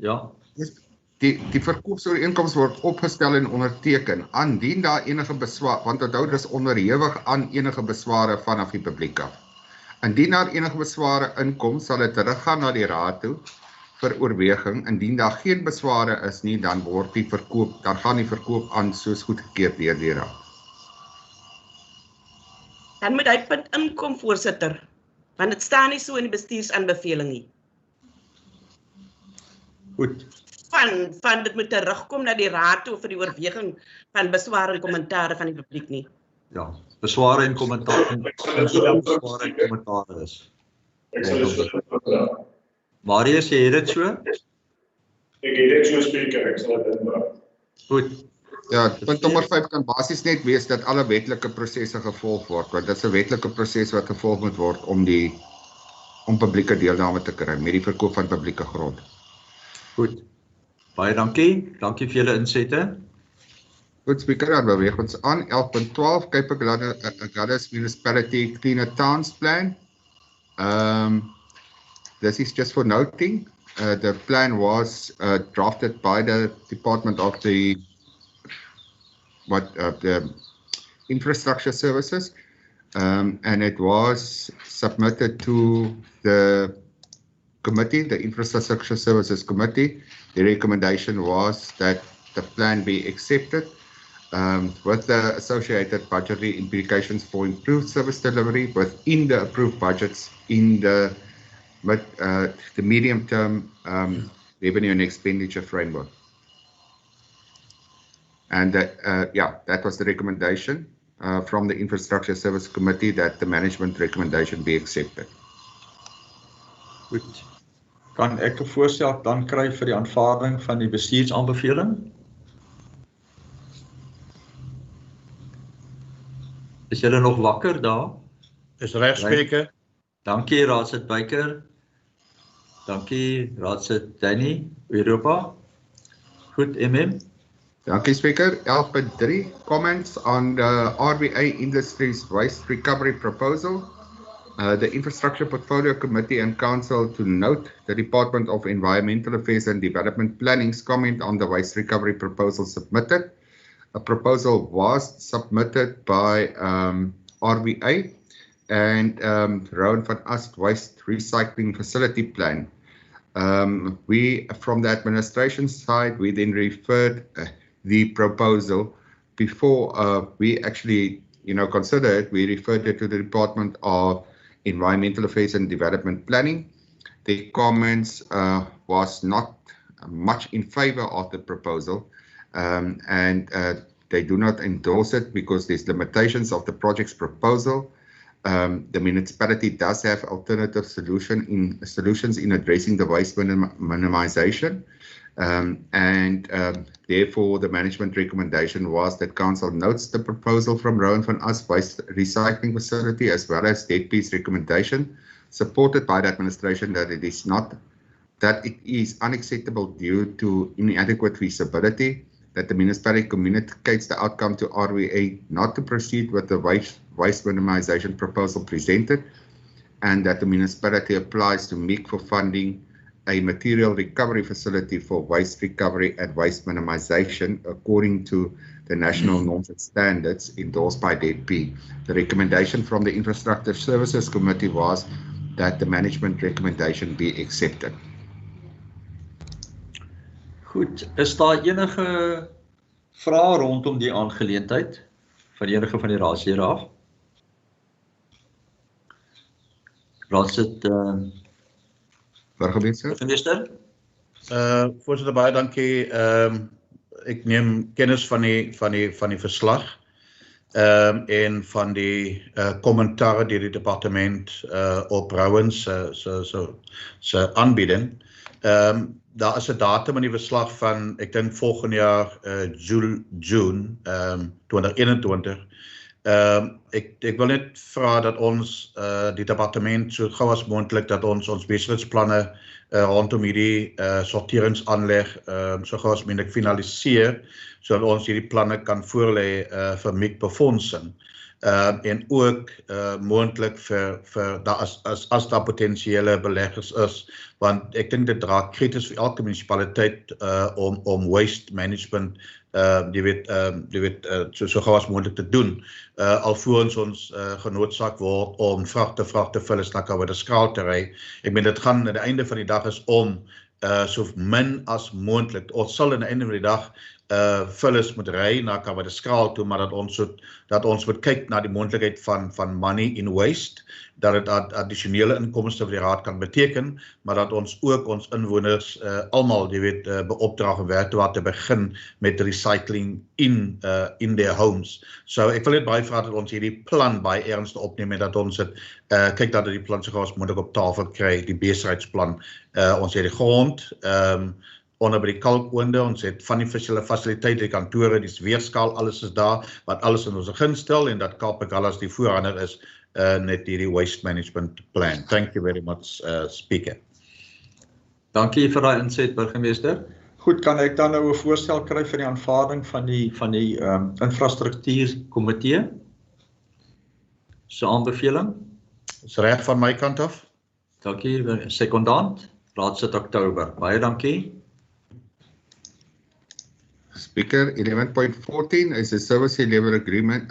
ja. Die verkoopsooreenkoms word opgestel en onderteken, aandien daar enige beswaar, want onthou dis onderhewig aan enige besware vanaf die publiek af. Indien daar enige besware inkom, sal dit teruggaan na die raad toe vir oorweging. Indien daar geen besware is nie, dan gaan die verkoop aan soos goedgekeur deur die raad. Dan moet hy punt inkom, voorsitter, want dit staan nie so in die bestuursaanbeveling nie. Goed. Van dit moet terugkom na die raad toe vir die oorweging van besware en kommentare van die publiek nie. Ja, besware en kommentare is. Marius, jy het dit so? Ek het dit so, Speaker, ek sal dit inbring. Goed. Ja, punt nommer 5 kan basies net wees dat alle wetlike prosesse gevolg word, want dit is 'n wetlike proses wat gevolg moet word om publieke deelname te kry met die verkoop van publieke grond. Goed. Baie dankie. Dankie vir julle insette. Goed, Speaker, dan beweeg ons aan. 11.12, Cape Agulhas Municipality Cleaner Towns Plan. This is just for noting. The plan was drafted by the Department of the Infrastructure Services, and it was submitted to the committee, the Infrastructure Services Committee. The recommendation was that the plan be accepted with the associated budgetary implications for improved service delivery within the approved budgets in the medium-term revenue and expenditure framework. And that was the recommendation from the Infrastructure Service Committee, that the management recommendation be accepted. Goed. Kan ek 'n voorstel dan kry vir die aanvaarding van die bestuursaanbeveling? Is julle nog wakker daar? Is reg, Speaker. Dankie, Raadslid Beyker. Dankie, Raadslid Danny, Europa. Goed, MM. Dankie, Speaker. 11.3, comments on the RBA Industries Waste Recovery Proposal. The Infrastructure Portfolio Committee and Council to note the Department of Environmental Affairs and Development Planning's comment on the waste recovery proposal submitted. A proposal was submitted by RBA and Rowan van Ast Waste Recycling Facility Plan. We, from the administration side, we then referred the proposal before we actually, consider it. We referred it to the Department of Environmental Affairs and Development Planning. The comments was not much in favor of the proposal, and they do not endorse it because there's limitations of the project's proposal. The municipality does have alternative solutions in addressing the waste minimization, and therefore the management recommendation was that council notes the proposal from Rowan van As waste recycling facility as well as DEDP's recommendation, supported by the administration, that it is unacceptable due to inadequate feasibility, that the municipality communicates the outcome to RWA not to proceed with the waste minimization proposal presented, and that the municipality applies to MEC for funding a material recovery facility for waste recovery and waste minimization according to the national norms and standards endorsed by DEDP. The recommendation from the Infrastructure Services Committee was that the management recommendation be accepted. Goed, is daar enige vrae rondom die aangeleentheid van enige van die raadslede af? Raadslid burgemeester. Voorsitter, baie dankie. Ek neem kennis van die verslag en van die kommentaar deur die departement op Rowan se aanbieding. Daar is 'n datum in die verslag van, ek dink volgende jaar June 2021. Ek wil net vra dat ons die departement so gou as moontlik dat ons besigheidsplanne rondom hierdie sorteringsaanleg so gou as moontlik finaliseer, sodat ons hierdie planne kan voorlê vir MEC befondsing. En ook moontlik vir as daar potensiële beleggers is, want ek dink dit raak krities vir elke munisipaliteit om waste management so gou as moontlik te doen, alvorens ons genoodsaak word om vragte vullis na Kaapstad te ry. Ek meen dit gaan aan die einde van die dag is om so min as moontlik, ons sal aan die einde van die dag vullis moet ry na Kaapstad toe, maar dat ons moet kyk na die moontlikheid van money in waste, dat dit addisionele inkomste vir die raad kan beteken, maar dat ons ook ons inwoners almal, beopdrag en werk toe te begin met recycling in their homes. So ek wil net baie vra dat ons hierdie plan baie ernstig opneem en dat ons dit kyk dat die plan so gou as moontlik op tafel kry, die besigheidsplan. Ons het die grond onder by die kalkoonde, ons het van die fasiliteite, die kantore, die weerskaal, alles is daar, wat alles in ons gunstel en dat Kaapstad die voorhander is net hierdie waste management plan. Thank you very much, Speaker. Dankie vir daai inset, burgemeester. Goed, kan ek dan nou 'n voorstel kry vir die aanvaarding van die infrastruktuurkomitee? So aanbeveling? Is reg van my kant af. Dankie, sekondant, raadslid Oktober. Baie dankie. Speaker, 11.14 is a service level agreement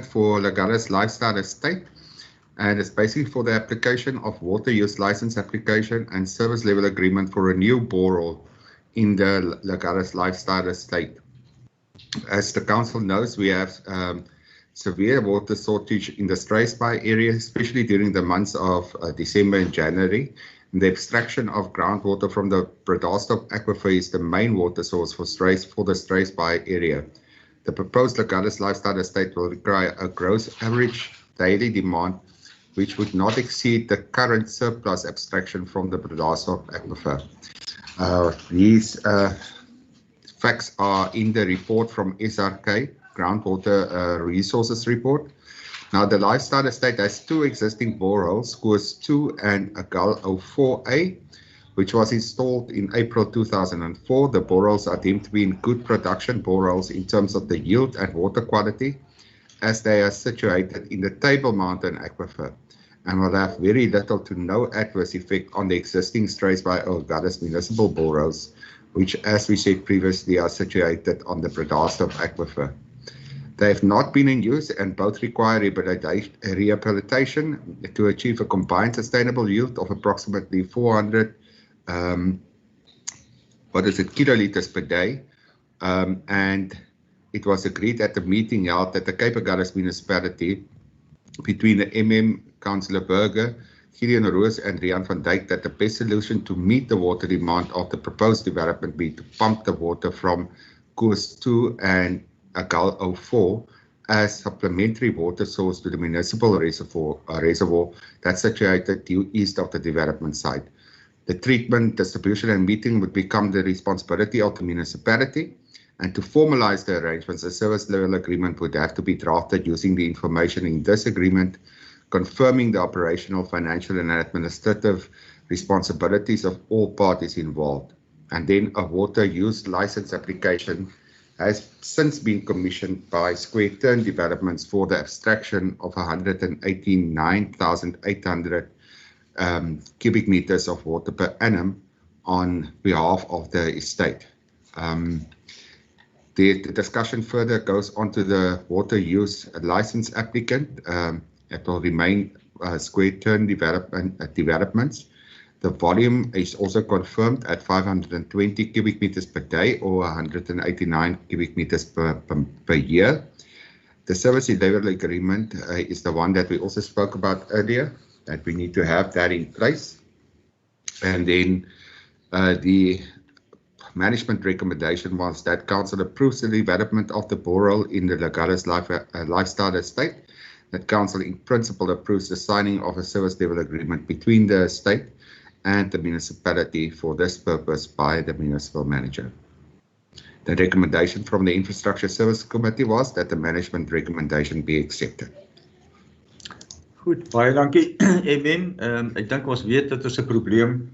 for Lagares Lifestyle Estate, and it's basically for the application of water use license application and service level agreement for a new borehole in the Lagares Lifestyle Estate. As the council knows, we have severe water shortage in the Struisbaai area, especially during the months of December and January. The extraction of groundwater from the Bredasdorp aquifer is the main water source for the Struisbaai area. The proposed Lagares Lifestyle Estate will require a gross average daily demand which would not exceed the current surplus extraction from the Bredasdorp aquifer. These facts are in the report from SRK, Groundwater Resources Report. Now, the Lifestyle Estate has two existing boreholes, Koos 2 and Agal 04A, which was installed in April 2004. The boreholes are deemed to be in good production boreholes in terms of the yield and water quality, as they are situated in the Table Mountain aquifer and will have very little to no adverse effect on the existing Struisbaai Lagares municipal boreholes, which, as we said previously, are situated on the Bredasdorp aquifer. They have not been in use and both require rehabilitation to achieve a combined sustainable yield of approximately 400 kiloliters per day and it was agreed at the meeting held at the Cape Agulhas municipality between the MM, Councillor Burger, Gideon Roos and Rian van Dijk that the best solution to meet the water demand of the proposed development be to pump the water from Koos 2 and Agal 04 as supplementary water source to the municipal reservoir that's situated due east of the development site. The treatment, distribution and meeting would become the responsibility of the municipality, and to formalize the arrangements, a service level agreement would have to be drafted using the information in this agreement, confirming the operational, financial and administrative responsibilities of all parties involved. And then a water use license application has since been commissioned by Square Turn Developments for the abstraction of 189,800 cubic meters of water per annum on behalf of the estate. The discussion further goes on to the water use license applicant. It will remain Square Turn Developments. The volume is also confirmed at 520 cubic meters per day or 189 cubic meters per year. The service level agreement is the one that we also spoke about earlier, that we need to have that in place. And then the management recommendation was that council approves the development of the borehole in the Agulhas Lifestyle Estate. That council in principle approves the signing of a service level agreement between the estate and the municipality for this purpose by the municipal manager. The recommendation from the Infrastructure Service Committee was that the management recommendation be accepted. Goed, baie dankie MM. Ek dink ons weet dat ons 'n probleem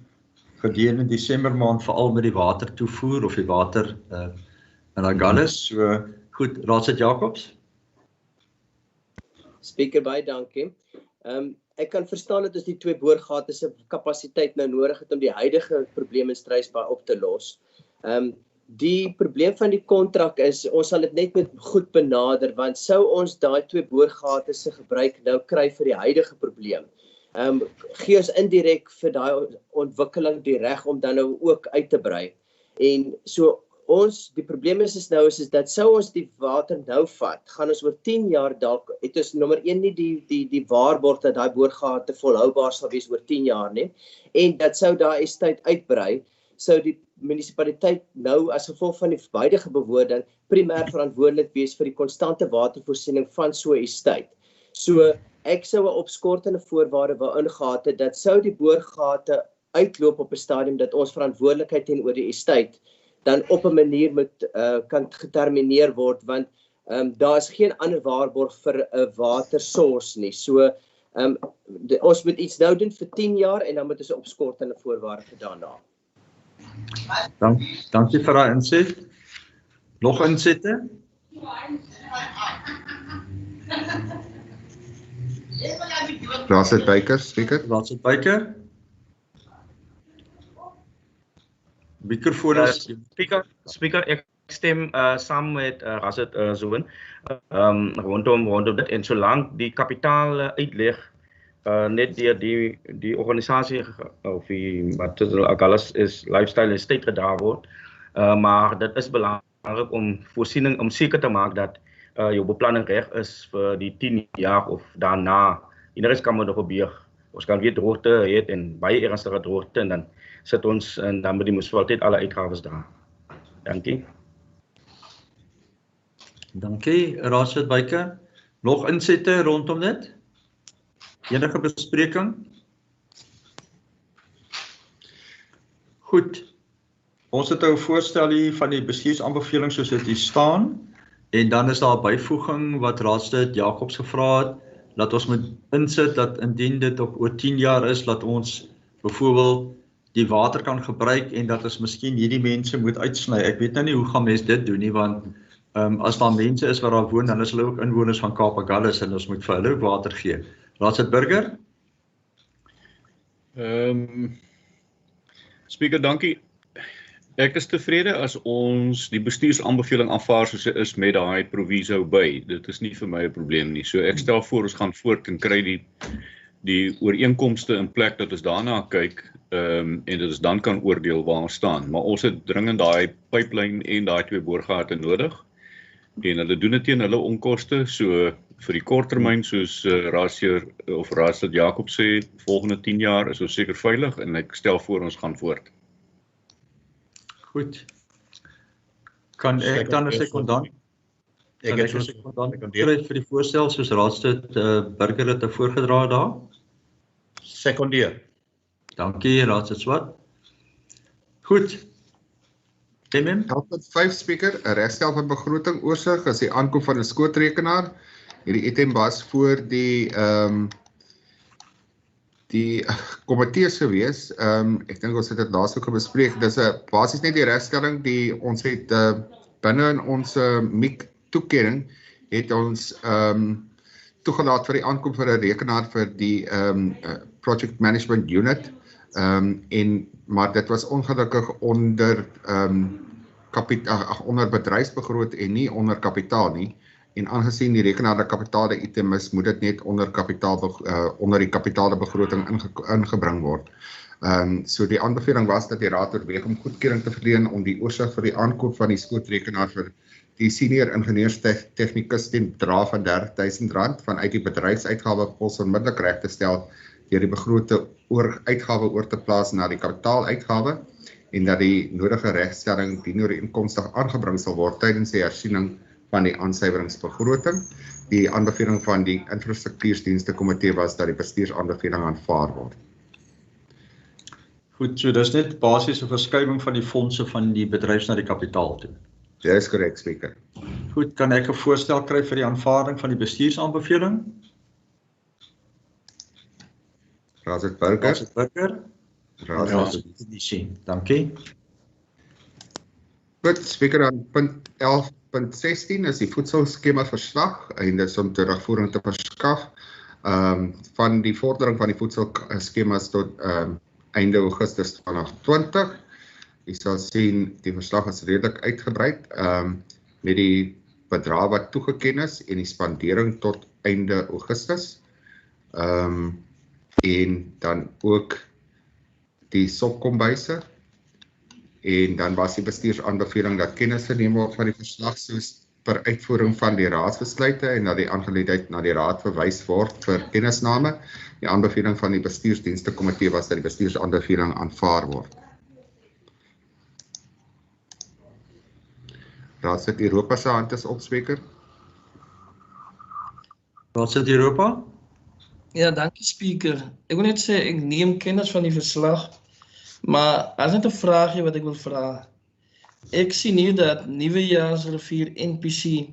gedurende Desember maand veral met die watertoevoer of die water in Agulhas. So goed, Raadslid Jacobs. Speaker, baie dankie. Ek kan verstaan dat ons die twee boorgate se kapasiteit nou nodig het om die huidige probleme in Struisbaai op te los. Die probleem van die kontrak is, ons sal dit net met goed benader, want sou ons daai twee boorgate se gebruik nou kry vir die huidige probleem, gee ons indirek vir daai ontwikkeling die reg om dan nou ook uit te brei. En so die probleem is dat sou ons die water nou vat, gaan ons oor 10 jaar dalk, het ons nommer 1 nie die waarborg dat daai boorgate volhoubaar sal wees oor 10 jaar nie, en dat sou daai estate uitbrei, sou die munisipaliteit nou as gevolg van die huidige bewoording primêr verantwoordelik wees vir die konstante watervoorsiening van so 'n estate. So ek sou 'n opskortende voorwaarde wou ingehad het dat sou die boorgate uitloop op 'n stadium dat ons verantwoordelikheid teenoor die estate dan op 'n manier kan getermineer word, want daar is geen ander waarborg vir 'n watersource nie. So ons moet iets nou doen vir 10 jaar en dan moet ons 'n opskortende voorwaarde vir daarna. Dankie vir daai inset. Nog insette? Raadslid Beyker, speaker. Raadslid Beyker. Mikrofoon is Speaker, ek stem saam met Raadslid Zoon rondom dit, en solank die kapitaal uitleg net deur die organisasie of die wat Agulhas is Lifestyle Estate gedra word, maar dit is belangrik om voorsiening om seker te maak dat jou beplanning reg is vir die 10 jaar of daarna. En er is kan nog gebeur. Ons kan weer droogte het en baie ernstige droogte en dan sit ons en dan moet die munisipaliteit alle uitgawes dra. Dankie. Dankie, Raadslid Beyker. Nog insette rondom dit? Enige bespreking? Goed. Ons het nou 'n voorstel hier van die bestuursaanbevelings soos dit hier staan. En dan is daar 'n byvoeging wat Raadslid Jacobs gevra het, dat ons moet insit dat indien dit op oor 10 jaar is, dat ons byvoorbeeld die water kan gebruik en dat ons miskien hierdie mense moet uitsny. Ek weet nou nie hoe gaan mense dit doen nie, want as daar mense is wat daar woon, dan is hulle ook inwoners van Cape Agulhas en ons moet vir hulle ook water gee. Raadslid Burger? Speaker, dankie. Ek is tevrede as ons die bestuursaanbeveling aanvaar soos dit is met daai proviso by. Dit is nie vir my 'n probleem nie. So ek stel voor ons gaan voort en kry die ooreenkomste in plek dat ons daarna kyk en dit is dan kan oordeel waar ons staan. Maar ons het dringend daai pipeline en daai 2 boorgate nodig. En hulle doen dit teen hulle onkoste, so vir die korttermyn soos Raadslid Jakob sê, volgende 10 jaar is ons seker veilig en ek stel voor ons gaan voort. Goed. Kan ek dan 'n sekondant? Ek het so kry vir die voorstel soos Raadslid Burger het voorgedra daar? Sekondeer. Dankie, Raadslid Swart. Goed. MM? 11.5 Speaker, 'n regstel van begroting oorsig is die aankoop van 'n skootrekenaar. Hierdie item was voor die komitees gewees. Ek dink ons het dit laas ook bespreek. Dis 'n basies net die regstelling die ons het binne in ons MIC toekenning het ons toegelaat vir die aankoop van 'n rekenaar vir die Project Management Unit. Maar dit was ongelukkig onder onder bedryfsbegroting en nie onder kapitaal nie. En aangesien die rekenaar 'n kapitale item is, moet dit net onder onder die kapitale begroting ingebring word. So die aanbeveling was dat die raad oorweeg om goedkeuring te verleen om die oorsig vir die aankoop van die skootrekenaar vir die senior ingenieurstegnikus teen bedrag van R30.000 vanuit die bedryfsuitgawepos onmiddellik reg te stel deur die begrote uitgawe oor te plaas na die kapitaaluitgawe en dat die nodige regstelling dienooreenkomstig aangebring sal word tydens die hersiening van die aansuiweringsbegroting. Die aanbeveling van die infrastruktuursdienste komitee was dat die bestuursaanbeveling aanvaar word. Goed, so dis net basies 'n verskywing van die fondse van die bedryf na die kapitaal toe. Dit is korrek, Speaker. Goed, kan ek 'n voorstel kry vir die aanvaarding van die bestuursaanbeveling? Raadslid Burger. Dankie. Goed, Speaker, aan punt 11.16 is die voedselskema verslag en dit is om terugvoering te verskaf van die vordering van die voedselskemas tot einde Augustus 2020. Jy sal sien die verslag is redelik uitgebrei met die bedrag wat toegeken is en die spandering tot einde Augustus. En dan ook die sopkombuise. En dan was die bestuursaanbeveling dat kennis geneem word van die verslag soos per uitvoering van die raadsbesluite en dat die aangeleentheid na die raad verwys word vir kennisname. Die aanbeveling van die bestuursdienste komitee was dat die bestuursaanbeveling aanvaar word. Raadslid Europa se hand is op, Speaker. Raadslid Europa? Ja, dankie Speaker. Ek wil net sê ek neem kennis van die verslag, maar as net 'n vraagie wat ek wil vra. Ek sien hier dat nuwejaarsrivier NPC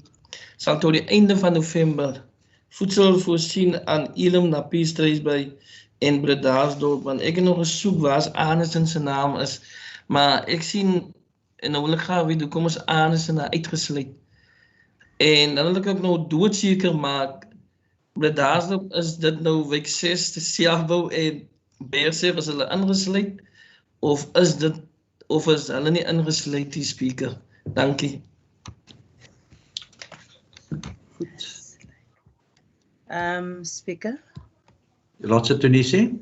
sal tot die einde van November voedsel voorsien aan Elim Napier Struisby en Bredasdorp, want ek het nog gesoek waar Arnesen se naam is, maar ek sien en nou wil ek graag weet hoekom is Arnesen uitgesluit. En dan wil ek ook nou doodseker maak Bredasdorp is dit nou week 6 te selfbou en Beersig is hulle ingesluit of is hulle nie ingesluit die Speaker? Dankie. Speaker? Raadslid Tunisi?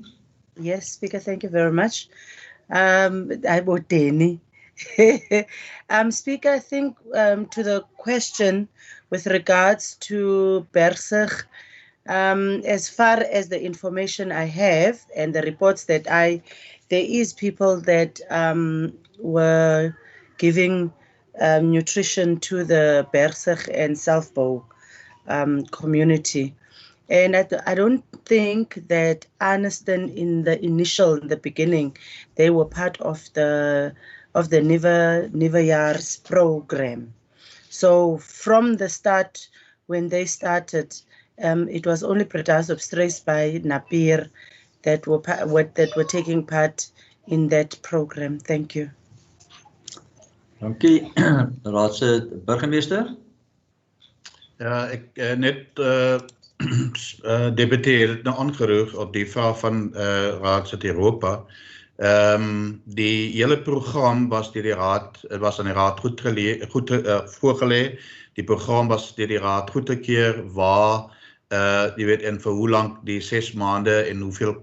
Yes, Speaker, thank you very much. I vote Danny. Speaker, I think to the question with regards to Beersig, as far as the information I have and the reports that there is people that were giving nutrition to the Beersig and Selfbow community. And I don't think that Arnesen in the beginning, they were part of the Nuwejaars program. So from the start, when they started, it was only Bredasdorp Struisby Napier that were taking part in that program. Thank you. Dankie. Raadslid Burgemeester? Ja, ek net debatteer het nou aangeroep op die vraag van Raadslid Europa. Die hele program was deur die raad, het was aan die raad goed voorgelê. Die program was deur die raad goedgekeur waar Jy weet, en vir hoe lank die 6 maande en hoeveel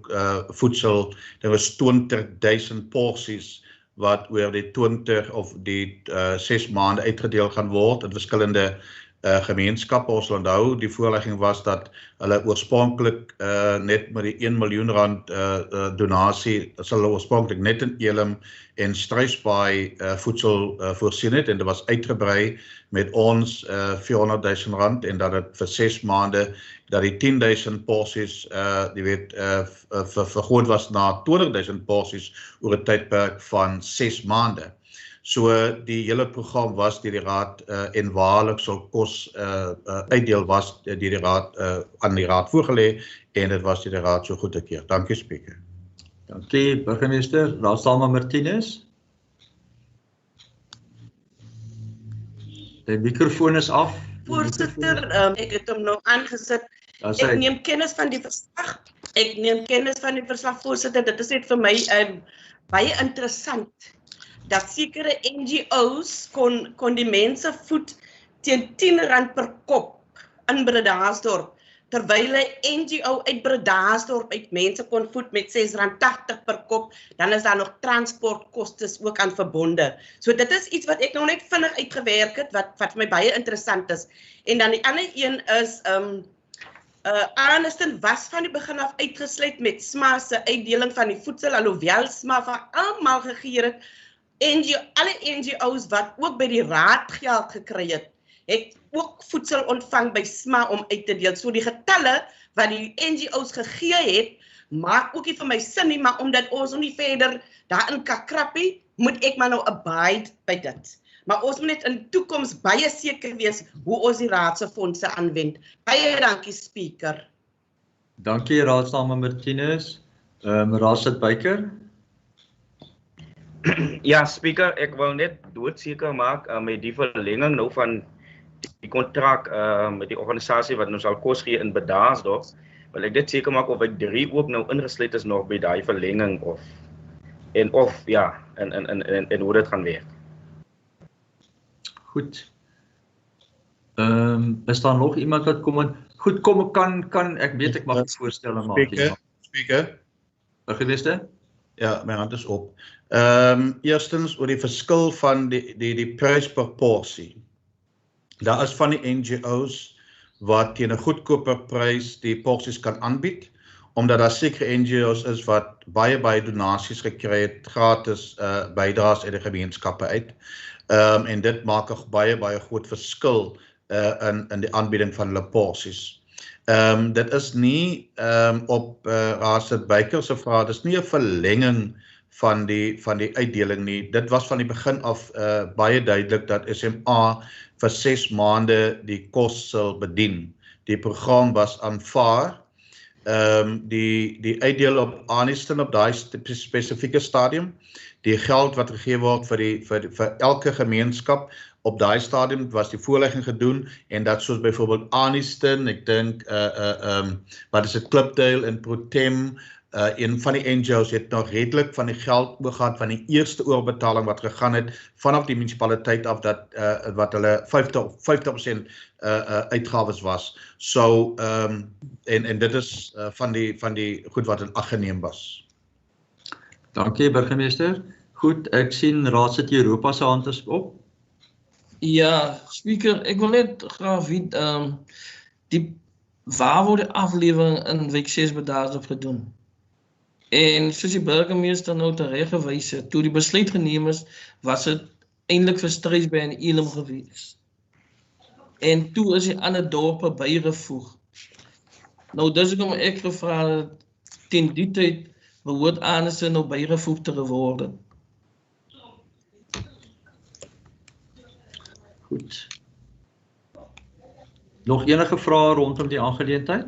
voedsel, daar was 20.000 porsies wat oor die 20 of die 6 maande uitgedeel gaan word in verskillende gemeenskappe. Ons onthou, die voorlegging was dat hulle oorspronklik net met die 1 miljoen rand donasie, sal hulle oorspronklik net in Elim en Struisbaai voedsel voorsien het, en dit was uitgebrei met ons 400.000 rand, en dat het vir 6 maande, dat die 10.000 porsies, jy weet, vergroot was na 20.000 porsies oor 'n tydperk van 6 maande. So die hele program was deur die raad en waarlik sal kos uitdeel was deur die raad aan die raad voorgelê, en dit was deur die raad so goedgekeur. Dankie, Spreker. Dankie, burgemeester. Raadslid Martinez. Die mikrofoon is af. Voorsitter, ek het hom nou aangesit. Ek neem kennis van die verslag. Voorsitter. Dit is net vir my baie interessant dat sekere NGO's kon die mense voed teen R10 per kop in Bredasdorp, terwyl 'n NGO uit Bredasdorp uit mense kon voed met R6.80 per kop, dan is daar nog transportkostes ook aan verbonde. So dit is iets wat ek nou net vinnig uitgewerk het, wat vir my baie interessant is. En dan die ander een is, Arniston was van die begin af uitgesluit met SMA se uitdeling van die voedsel, alhoewel SMA van almal gegee het. Alle NGO's wat ook by die raad geld gekry het ook voedsel ontvang by SMA om uit te deel. So die getalle wat die NGO's gegee het, maak ook nie vir my sin nie, maar omdat ons nog nie verder daarin kan krappie, moet ek maar nou abide by dit. Maar ons moet net in toekoms baie seker wees hoe ons die raadse fondse aanwend. Baie dankie, Speaker. Dankie, Raadslid Martinez. Raadslid Buyker. Ja, Speaker, ek wil net doodseker maak met die verlenging nou van die kontrak met die organisasie wat nou sal kos gee in Bredasdorp, wil ek dit seker maak of ek 3 ook nou ingesluit is nog by daai verlenging en hoe dit gaan werk. Goed. Is daar nog iemand wat kom en goed kom kan ek weet ek mag dit voorstelle maak. Speaker. Burgemeester? Ja, my hand is op. Eerstens oor die verskil van die prys per porsie. Daar is van die NGO's wat teen 'n goedkoper prys die porsies kan aanbied, omdat daar sekere NGO's is wat baie donasies gekry het, gratis bydraes uit die gemeenskappe uit. En dit maak 'n baie groot verskil in die aanbieding van hulle porsies. Dit is nie op Raadslid Buyker se vraag, dit is nie 'n verlenging van die uitdeling nie. Dit was van die begin af baie duidelik dat SMA vir 6 maande die kos sal bedien. Die program was aanvaar. Die uitdeel op Arniston op daai spesifieke stadium, die geld wat gegee word vir elke gemeenskap op daai stadium was die voorlegging gedoen, en dat soos byvoorbeeld Arniston, ek dink wat is dit, Klipdale en Protem, een van die NGO's het nog redelik van die geld oorgehad van die eerste oorbetaling wat gegaan het vanaf die munisipaliteit af, wat hulle 50% uitgawes was. So en dit is van die goed wat in ag geneem was. Dankie, burgemeester. Goed, ek sien Raadslid Europa se hand is op. Ja, Speaker, ek wil net graag weet, waar word die aflewering in week 6 Bredasdorp gedoen? En soos die burgemeester nou terecht gewys het, toe die besluit geneem is, was dit eintlik vir Struisbaai en Elim gewees. En toe is die ander dorpe bygevoeg. Nou dis hoekom ek gevra het, teen die tyd behoort Arniston nou bygevoeg te word. Goed. Nog enige vrae rondom die aangeleentheid?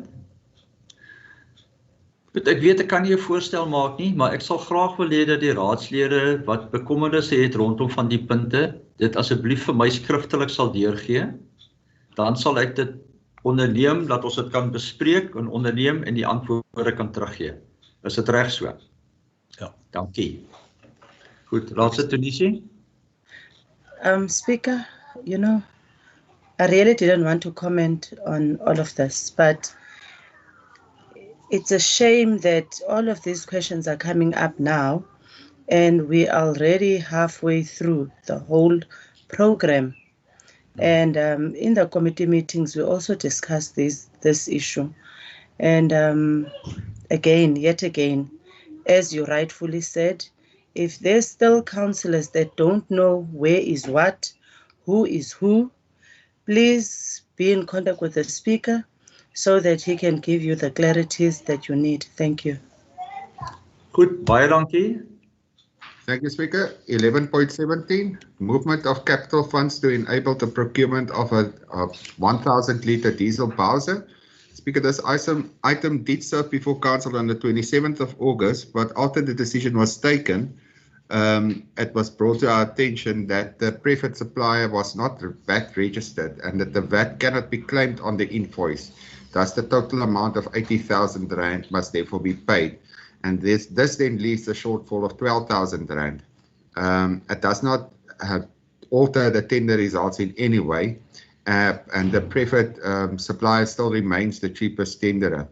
Goed, ek weet ek kan nie 'n voorstel maak nie, maar ek sal graag wil hê dat die raadslede wat bekommernisse het rondom van die punte, dit asseblief vir my skriftelik sal deurgee. Dan sal ek dit onderneem dat ons dit kan bespreek en onderneem en die antwoorde kan teruggee. Is dit reg so? Ja. Dankie. Goed, Raadslid Tunisi. Speaker, I really didn't want to comment on all of this, but it's a shame that all of these questions are coming up now, and we are already halfway through the whole program. And in the committee meetings, we also discussed this issue. And yet again, as you rightfully said, if there's still councillors that don't know where is what, who is who, please be in contact with the speaker so that he can give you the clarities that you need. Thank you. Goed, baie dankie. Thank you, Speaker. 11.17, movement of capital funds to enable the procurement of a 1,000-litre diesel Bowser. Speaker, this item did serve before Council on the 27th of August, but after the decision was taken, it was brought to our attention that the preferred supplier was not VAT registered and that the VAT cannot be claimed on the invoice. Thus, the total amount of 80,000 rand must therefore be paid. And this then leaves a shortfall of 12,000 rand. It does not alter the tender results in any way, and the preferred supplier still remains the cheapest tenderer.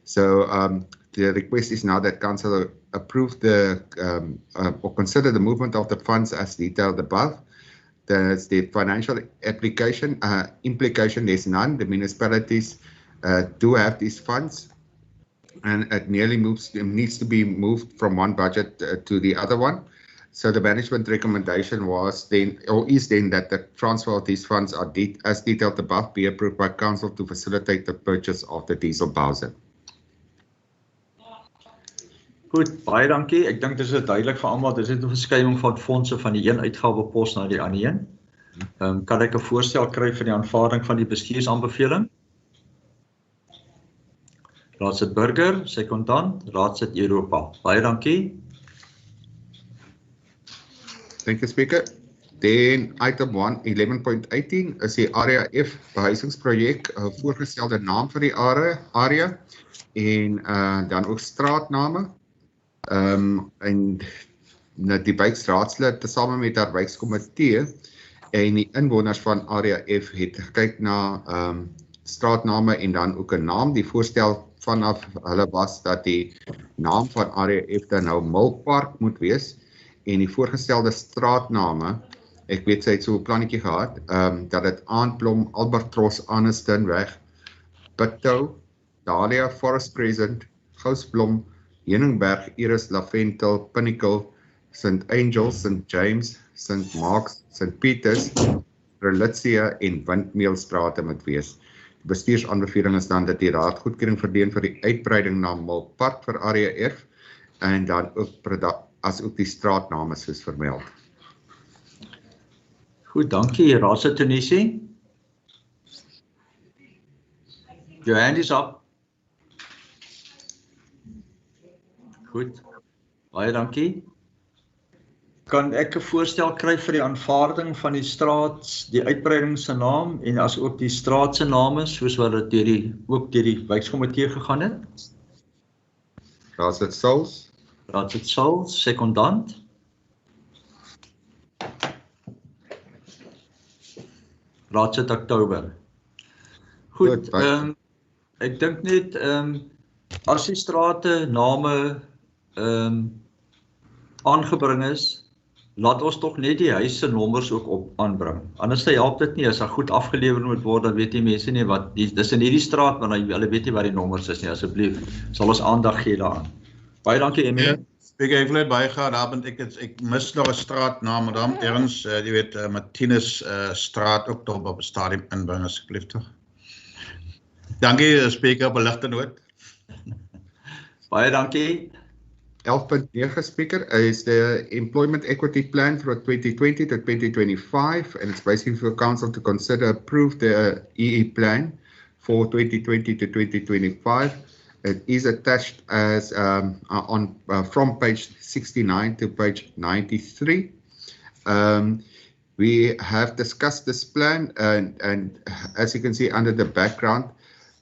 So the request is now that Council approve or consider the movement of the funds as detailed above. There's the financial implication, there's none. The municipalities do have these funds, and it needs to be moved from one budget to the other one. So the management recommendation was then, or is then, that the transfer of these funds are as detailed above be approved by Council to facilitate the purchase of the diesel Bowser. Goed, baie dankie. Ek dink dis duidelik vir almal, dis net 'n verskywing van fondse van die een uitgawepos na die ander een. Kan ek 'n voorstel kry vir die aanvaarding van die bestuursaanbeveling? Raadsit Burger, sekondant, Raadsit Europa. Baie dankie. Thank you, Speaker. Then item 11.18 is die Area F behuisingsprojek, voorgestelde naam vir die area en dan ook straatname. En die wijkraadslid tesame met haar wijkskomitee en die inwoners van Area F het gekyk na straatname en dan ook 'n naam. Die voorstel vanaf hulle was dat die naam van Area F dan nou Milpark moet wees en die voorgestelde straatname, ek weet sy het so 'n plannetjie gehad, dat dit Aandblom, Albertros, Anistonweg, Pittou, Dahlia, Forest Crescent, Gousblom, Heuningberg, Iris, Laventel, Pinnacle, St. Angels, St. James, St. Marks, St. Peters, Relitsia en Windmeelstrate moet wees. Die bestuursaanbeveling is dan dat die raad goedkeuring verleen vir die uitbreiding na Milpark vir Area F en dan ook as ook die straatname soos vermeld. Goed, dankie. Raadsit Tunisi. Your hand is up. Goed, baie dankie. Kan ek 'n voorstel kry vir die aanvaarding van die uitbreiding se naam en as ook die straat se name soos wat dit ook deur die wijkskomitee gegaan het? Raadsit Souls. Raadsit Souls, sekondant. Raadsit Oktober. Goed, ek dink net as die strate name aangebring is, laat ons tog net die huise nommers ook aanbring. Anders help dit nie as daar goed afgelewer moet word, dan weet die mense nie wat dis in hierdie straat, maar hulle weet nie wat die nommers is nie. Asseblief, sal ons aandag gee daaraan. Baie dankie, Emile. Speaker, ek wil net bygaan, ek mis nog 'n straatnaam, maar dan ergens, jy weet, Martinus straat ook nog op 'n stadium inbring asseblief tog. Dankie, Speaker, beligte noot. Baie dankie. 11.9 Speaker is the Employment Equity Plan for 2020 to 2025, and it's basically for Council to consider approve the EE plan for 2020 to 2025. It is attached as from page 69 to page 93. We have discussed this plan, and as you can see under the background,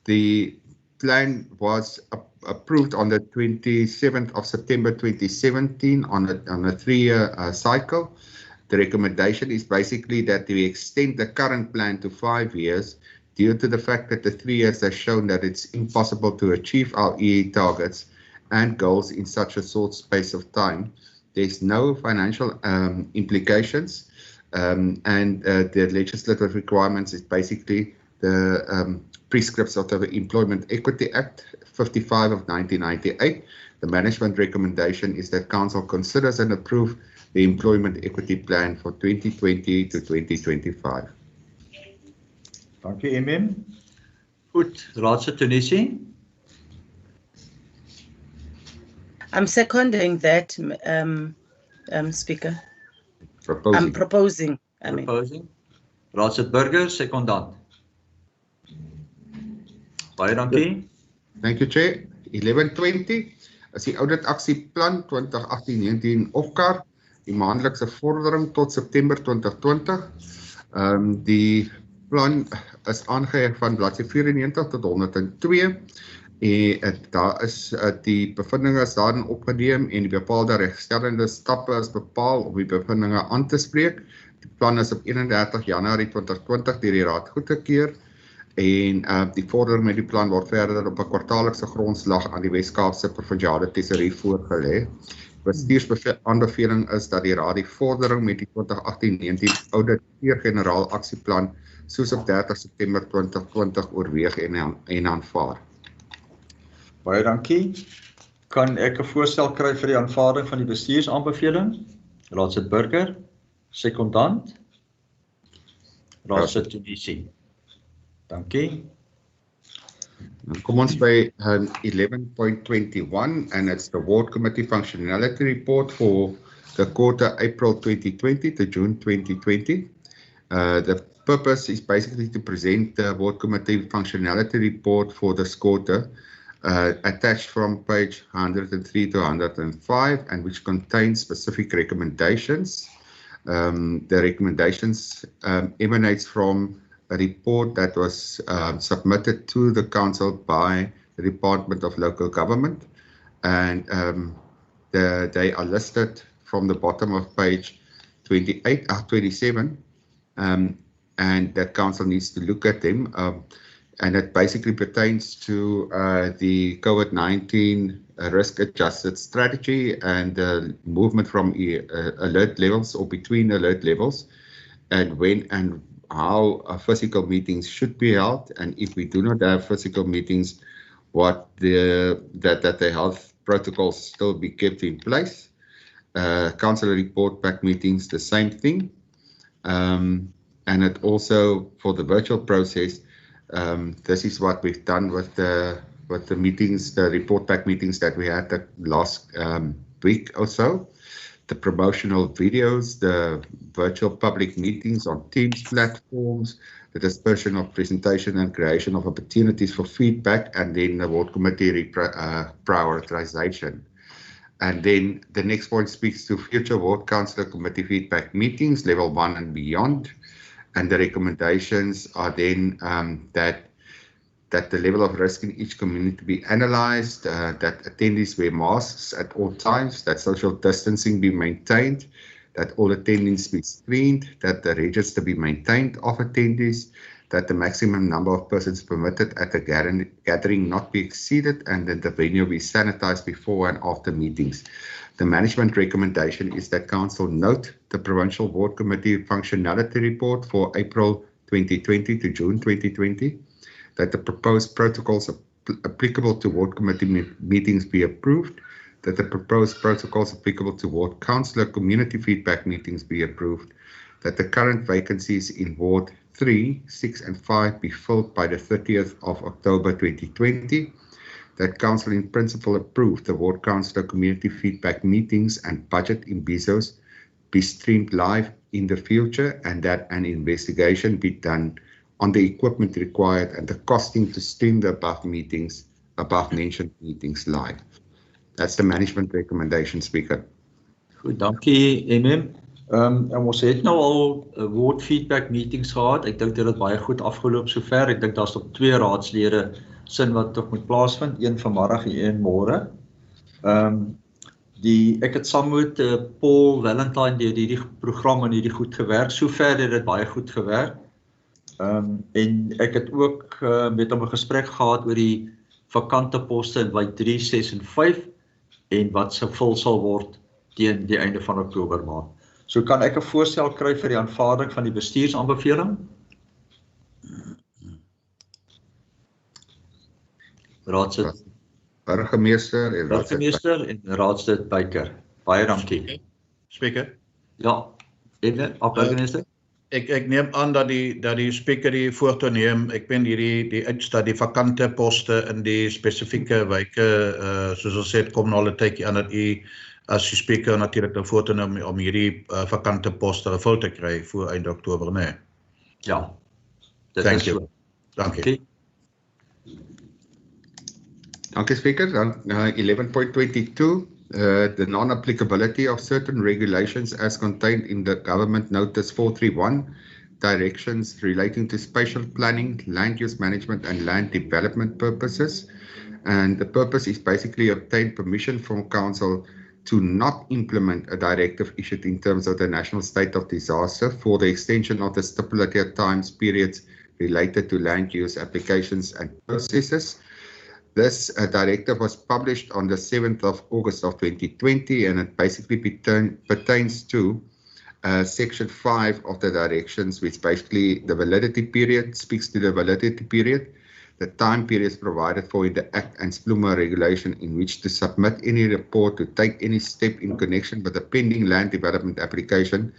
the plan was approved on the 27th of September 2017 on a 3-year cycle. The recommendation is basically that we extend the current plan to 5 years due to the fact that the 3 years has shown that it's impossible to achieve our EE targets and goals in such a short space of time, there's no financial implications, and the legislative requirements is basically the prescripts of the Employment Equity Act 55 of 1998. The management recommendation is that Council considers and approve the Employment Equity Plan for 2020 to 2025. Dankie MM. Goed, Raadse Tunisi. I'm seconding that, Speaker. I'm proposing. Proposing. Raadse Burger, secondant. Baie dankie. Thank you, Chair. 1120 is die Audit Aksieplan 2018-19 OFCAR, die maandelikse vordering tot September 2020. Die plan is aangeheg van bladsy 94 tot 102. Daar is die bevindinge is daarin opgeneem en die bepaalde regstellende stappe is bepaal om die bevindinge aan te spreek. Die plan is op 31 Januarie 2020 deur die Raad goedgekeur en die vordering met die plan word verder op 'n kwartaallikse grondslag aan die Wes-Kaapse Provinsiale Tesourier voorgelê. Bestuursaanbeveling is dat die Raad die vordering met die 2018-19 Audit-Generaal Aksieplan soos op 30 September 2020 oorweeg en aanvaar. Baie dankie. Kan ek 'n voorstel kry vir die aanvaarding van die bestuursaanbeveling? Raadse Burger, sekondant. Raadse Tunisi. Dankie. Kom ons by 11.21 and it's the Ward Committee Functionality Report for the quarter April 2020 to June 2020. The purpose is basically to present the Ward Committee Functionality Report for this quarter, attached from page 103 to 105, and which contains specific recommendations. The recommendations emanates from a report that was submitted to the Council by the Department of Local Government, and they are listed from the bottom of page 27, and that Council needs to look at them. And it basically pertains to the COVID-19 risk-adjusted strategy and the movement from alert levels or between alert levels, and when and how physical meetings should be held, and if we do not have physical meetings, what that the health protocols still be kept in place. Council report back meetings, the same thing, and it also for the virtual process. This is what we've done with the meetings, the report back meetings that we had the last week or so. The promotional videos, the virtual public meetings on Teams platforms, the dispersion of presentation and creation of opportunities for feedback, and then the Ward Committee prioritization. And then the next point speaks to future Ward Councillor Committee feedback meetings, level 1 and beyond. And the recommendations are then that the level of risk in each community be analysed, that attendees wear masks at all times, that social distancing be maintained, that all attendees be screened, that the register be maintained of attendees, that the maximum number of persons permitted at the gathering not be exceeded, and that the venue be sanitised before and after meetings. The management recommendation is that Council note the Provincial Ward Committee Functionality Report for April 2020 to June 2020, that the proposed protocols applicable to Ward Committee meetings be approved, that the proposed protocols applicable to Ward Councillor community feedback meetings be approved, that the current vacancies in Ward 3, 6 and 5 be filled by the 30th of October 2020, that Council in principle approve the Ward Councillor community feedback meetings and budget in BISOs be streamed live in the future, and that an investigation be done on the equipment required and the costing to stream the above mentioned meetings live. That's the management recommendation, Speaker. Goed, dankie MM. En ons het nou al Ward feedback meetings gehad. Ek dink dit het baie goed afgeloop sover. Ek dink daar's nog 2 raadslede sin wat tog moet plaasvind, een vanmiddag en een môre. Ek het saam met Paul Valentine deur hierdie program en hierdie goed gewerk. Sover het dit baie goed gewerk. En ek het ook met hom 'n gesprek gehad oor die vakante poste in by 3, 6 en 5 en wat gevul sal word teen die einde van Oktober maand. So kan ek 'n voorstel kry vir die aanvaarding van die bestuursaanbeveling? Raadslid Burgemeester en Raadslid Beyker. Baie dankie. Speaker. Ja, en burgemeester? Ek neem aan dat die speaker die voortoe neem. Ek ben die uitstel die vakante poste in die spesifieke wyke soos ons sê kom nou al 'n tydjie aan dat u as die speaker natuurlik nou voortoe neem om hierdie vakante poste gevul te kry voor einde Oktober, nee. Ja. Thank you. Dankie. Dankie Speaker. Dan 11.22 the non-applicability of certain regulations as contained in the Government Notice 431, directions relating to spatial planning, land use management and land development purposes. And the purpose is basically obtain permission from Council to not implement a directive issued in terms of the national state of disaster for the extension of the stipulated times periods related to land use applications and processes. This directive was published on the 7th of August of 2020, and it basically pertains to Section 5 of the directions, which basically the validity period speaks to the validity period, the time periods provided for in the Act and SPLUMA regulation in which to submit any report, to take any step in connection with the pending land development application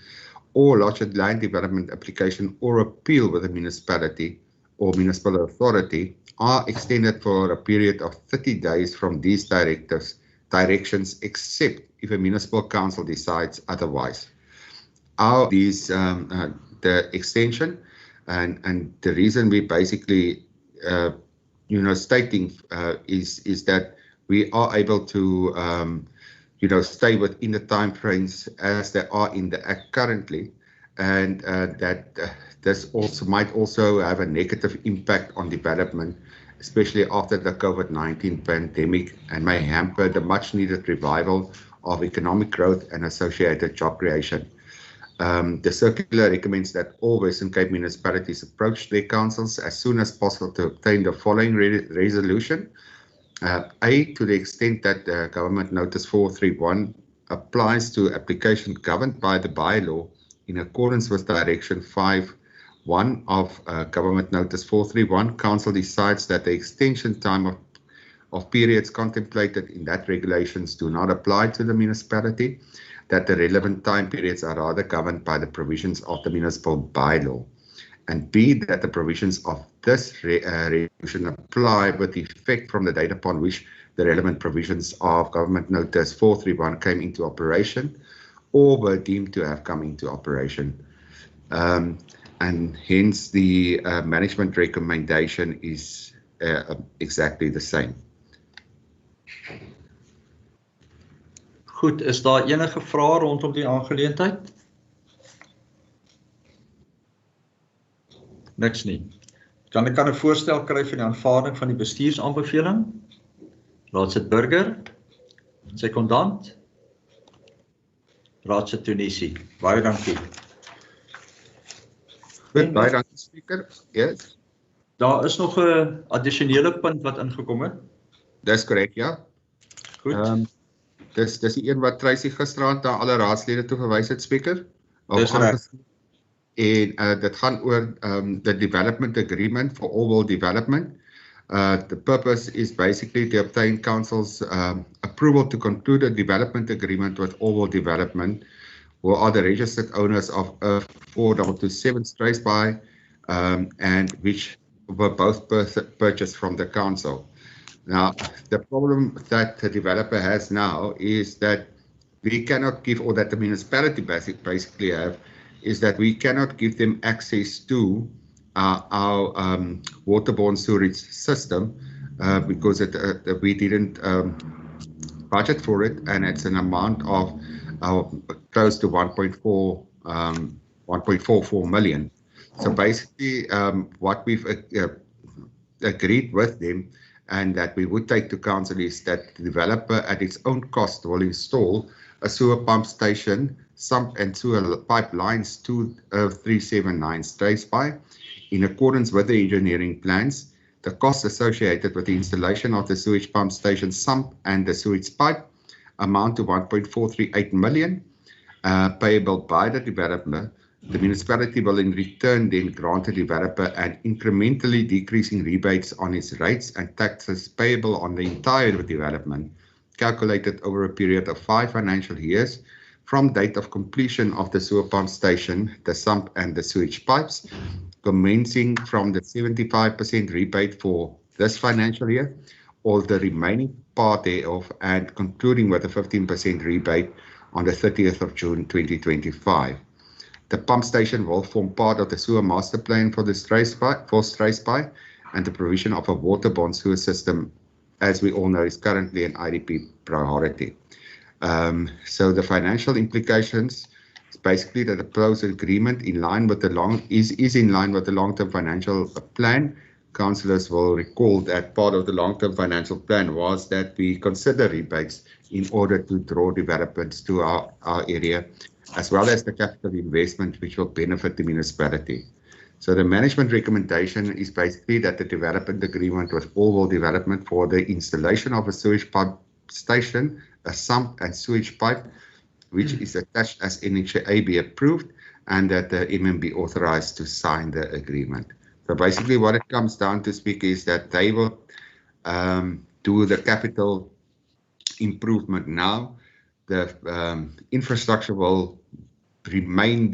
or lodge a land development application or appeal with the municipality or municipal authority are extended for a period of 30 days from these directions, except if a municipal council decides otherwise. The extension and the reason we basically stating is that we are able to stay within the time frames as they are in the Act currently, and that this also might also have a negative impact on development, especially after the COVID-19 pandemic, and may hamper the much needed revival of economic growth and associated job creation. The circular recommends that all Western Cape municipalities approach their councils as soon as possible to obtain the following resolution. A, to the extent that the Government Notice 431 applies to application governed by the bylaw in accordance with Direction 5.1 of Government Notice 431, Council decides that the extension time of periods contemplated in that regulations do not apply to the municipality, that the relevant time periods are rather governed by the provisions of the municipal bylaw. And B, that the provisions of this resolution apply with effect from the date upon which the relevant provisions of Government Notice 431 came into operation or were deemed to have come into operation. And hence the management recommendation is exactly the same. Goed, is daar enige vrae rondom die aangeleentheid? Niks nie. Kan ek 'n voorstel kry vir die aanvaarding van die bestuursaanbeveling? Raadslid Burger, sekondant. Raadslid Tunisi. Baie dankie. Goed, baie dankie Speaker. Yes. Daar is nog 'n addisionele punt wat ingekom het. Dis korrek, ja. Goed. Dis die een wat Tracy gisteraand na alle raadslede toe gewys het, Speaker. Dis reg. En dit gaan oor the development agreement for Orwell development. The purpose is basically to obtain council's approval to conclude a development agreement with Orwell Development, who are the registered owners of 4227 Struisbaai, and which were both purchased from the council. Now, the problem that the developer has now is that we cannot give, or that the municipality basically have, is that we cannot give them access to our waterborne sewage system because we didn't budget for it, and it's an amount of close to 1.44 million. So basically, what we've agreed with them, and that we would take to council, is that the developer at its own cost will install a sewer pump station, sump and sewer pipelines to 379 Struisbaai, in accordance with the engineering plans, the costs associated with the installation of the sewage pump station sump and the sewage pipe amount to 1.438 million, payable by the developer. The municipality will in return then grant the developer an incrementally decreasing rebates on its rates and taxes payable on the entire development, calculated over a period of 5 financial years from date of completion of the sewer pump station, the sump and the sewage pipes, commencing from the 75% rebate for this financial year, or the remaining part thereof, and concluding with a 15% rebate on the 30th of June 2025. The pump station will form part of the sewer master plan for Struisbaai, and the provision of a waterborne sewer system, as we all know, is currently an IDP priority. So the financial implications is basically that the proposed agreement in line with is in line with the long-term financial plan. Councillors will recall that part of the long-term financial plan was that we consider rebates in order to draw developments to our area, as well as the capital investment which will benefit the municipality. So the management recommendation is basically that the development agreement with Allwell Development for the installation of a sewage pipe station, a sump and sewage pipe, which is attached as NHA, be approved, and that the MM be authorized to sign the agreement. So basically what it comes down to speak is that they will do the capital improvement now. The infrastructure will remain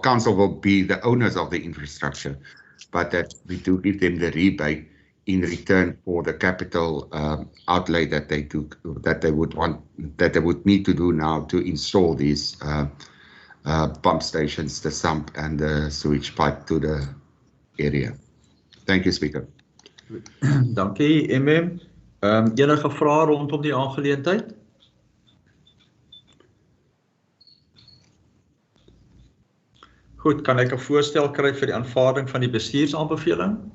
council will be the owners of the infrastructure, but that we do give them the rebate in return for the capital outlay that they would need to do now to install these pump stations, the sump and the sewage pipe to the area. Thank you, Speaker. Dankie, MM. Enige vrae rondom die aangeleentheid? Goed, kan ek 'n voorstel kry vir die aanvaarding van die bestuursaanbeveling?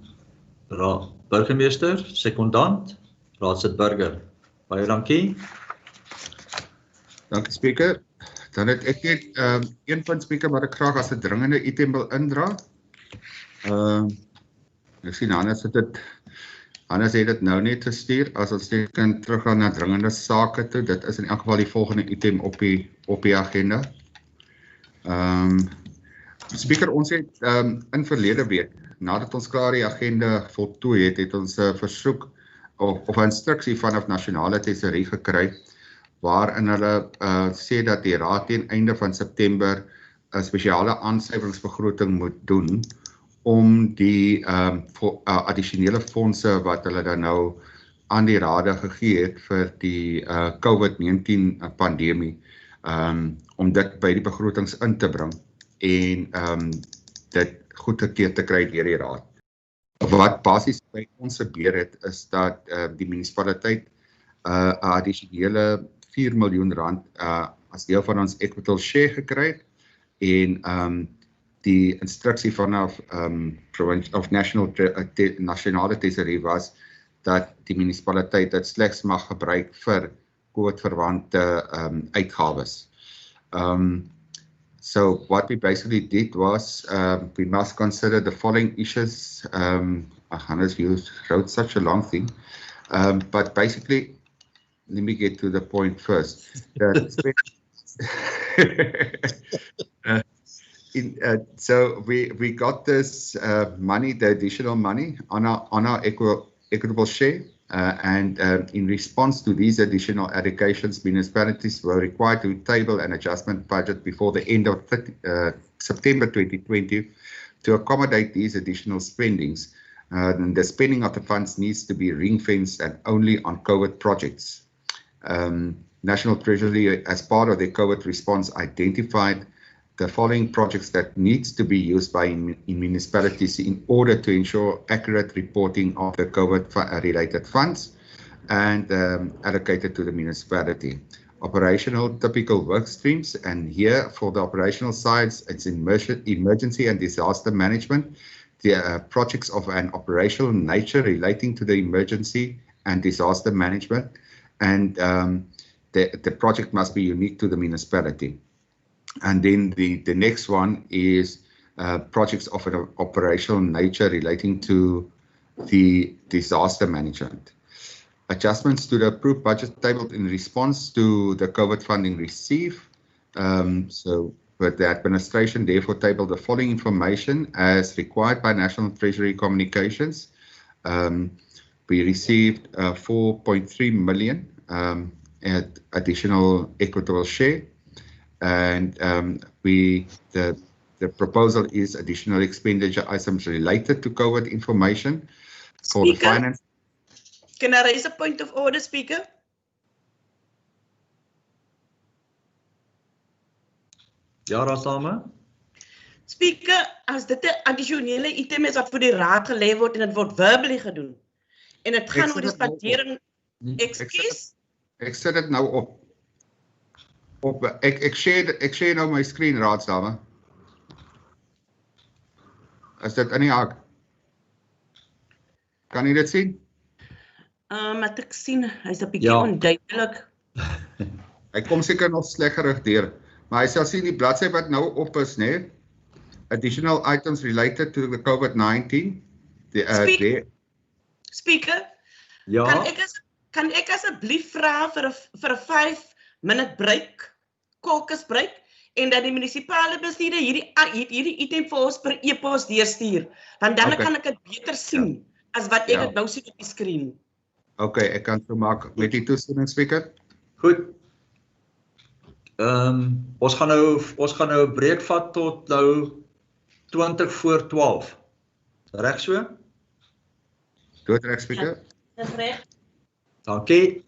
Burgemeester, sekondant, raadslid Burger. Baie dankie. Dankie, Speaker. Dan het ek net een punt, Speaker, wat ek graag as 'n dringende item wil indra. Ek sien Hannes het dit nou net gestuur, as ons net kan teruggaan na dringende sake toe. Dit is in elk geval die volgende item op die agenda. Speaker, ons het in verlede week, nadat ons klaar die agenda voltooi het, het ons 'n versoek of 'n instruksie vanaf Nasionale Tesourie gekry, waarin hulle sê dat die raad teen einde van September 'n spesiale aansuiweringsbegroting moet doen om die addisionele fondse wat hulle dan nou aan die rade gegee het vir die COVID-19 pandemie, om dit by die begrotings in te bring en dit goedgekeur te kry deur die raad. Wat basies by ons gebeur het, is dat die munisipaliteit 'n addisionele R4 miljoen as deel van ons Equitable Share gekry het, en die instruksie vanaf Nasionale Tesourie was dat die munisipaliteit dit slegs mag gebruik vir COVID-verwante uitgawes. So what we basically did was we must consider the following issues. Hannes, you wrote such a long thing, but basically, let me get to the point first. So we got this money, the additional money, on our Equitable Share, and in response to these additional allocations, municipalities were required to table an adjustment budget before the end of September 2020 to accommodate these additional spendings. The spending of the funds needs to be ring-fenced and only on COVID projects. National Treasury, as part of the COVID response, identified the following projects that needs to be used by in municipalities in order to ensure accurate reporting of the COVID-related funds and allocated to the municipality. Operational typical work streams, and here for the operational sides, it's emergency and disaster management, the projects of an operational nature relating to the emergency and disaster management, and the project must be unique to the municipality. And then the next one is projects of an operational nature relating to the disaster management. Adjustments to the approved budget tabled in response to the COVID funding received. So with the administration therefore tabled the following information as required by National Treasury Communications. We received 4.3 million at additional equitable share, and the proposal is additional expenditure items related to COVID information for the finance. Can I raise a point of order, Speaker? Ja, Raadslame. Speaker, as dit 'n addisionele item is wat vir die raad gelê word en dit word verbally gedoen en dit gaan oor die spandering. Ekskuus. Ek sit dit nou op. Ek share nou my screen, Raadsdame. Is dit in die hak? Kan jy dit sien? Wat ek sien, hy's 'n bietjie onduidelik. Hy kom seker nog sleg gerig deur, maar hy sal sien die bladsy wat nou op is, né? Additional items related to the COVID-19. Speaker? Ja. Kan ek asseblief vra vir 'n 5-minute break, caucus break, en dat die munisipale bestuurder hierdie item vir ons per e-pos deurstuur, want dan kan ek dit beter sien as wat ek dit nou sien op die skerm. OK, ek kan so maak met die toestemming, Speaker. Goed. Ons gaan nou 'n breek vat tot nou 20 voor 12. Reg so? Doodreg, Speaker. Dis reg. Dankie.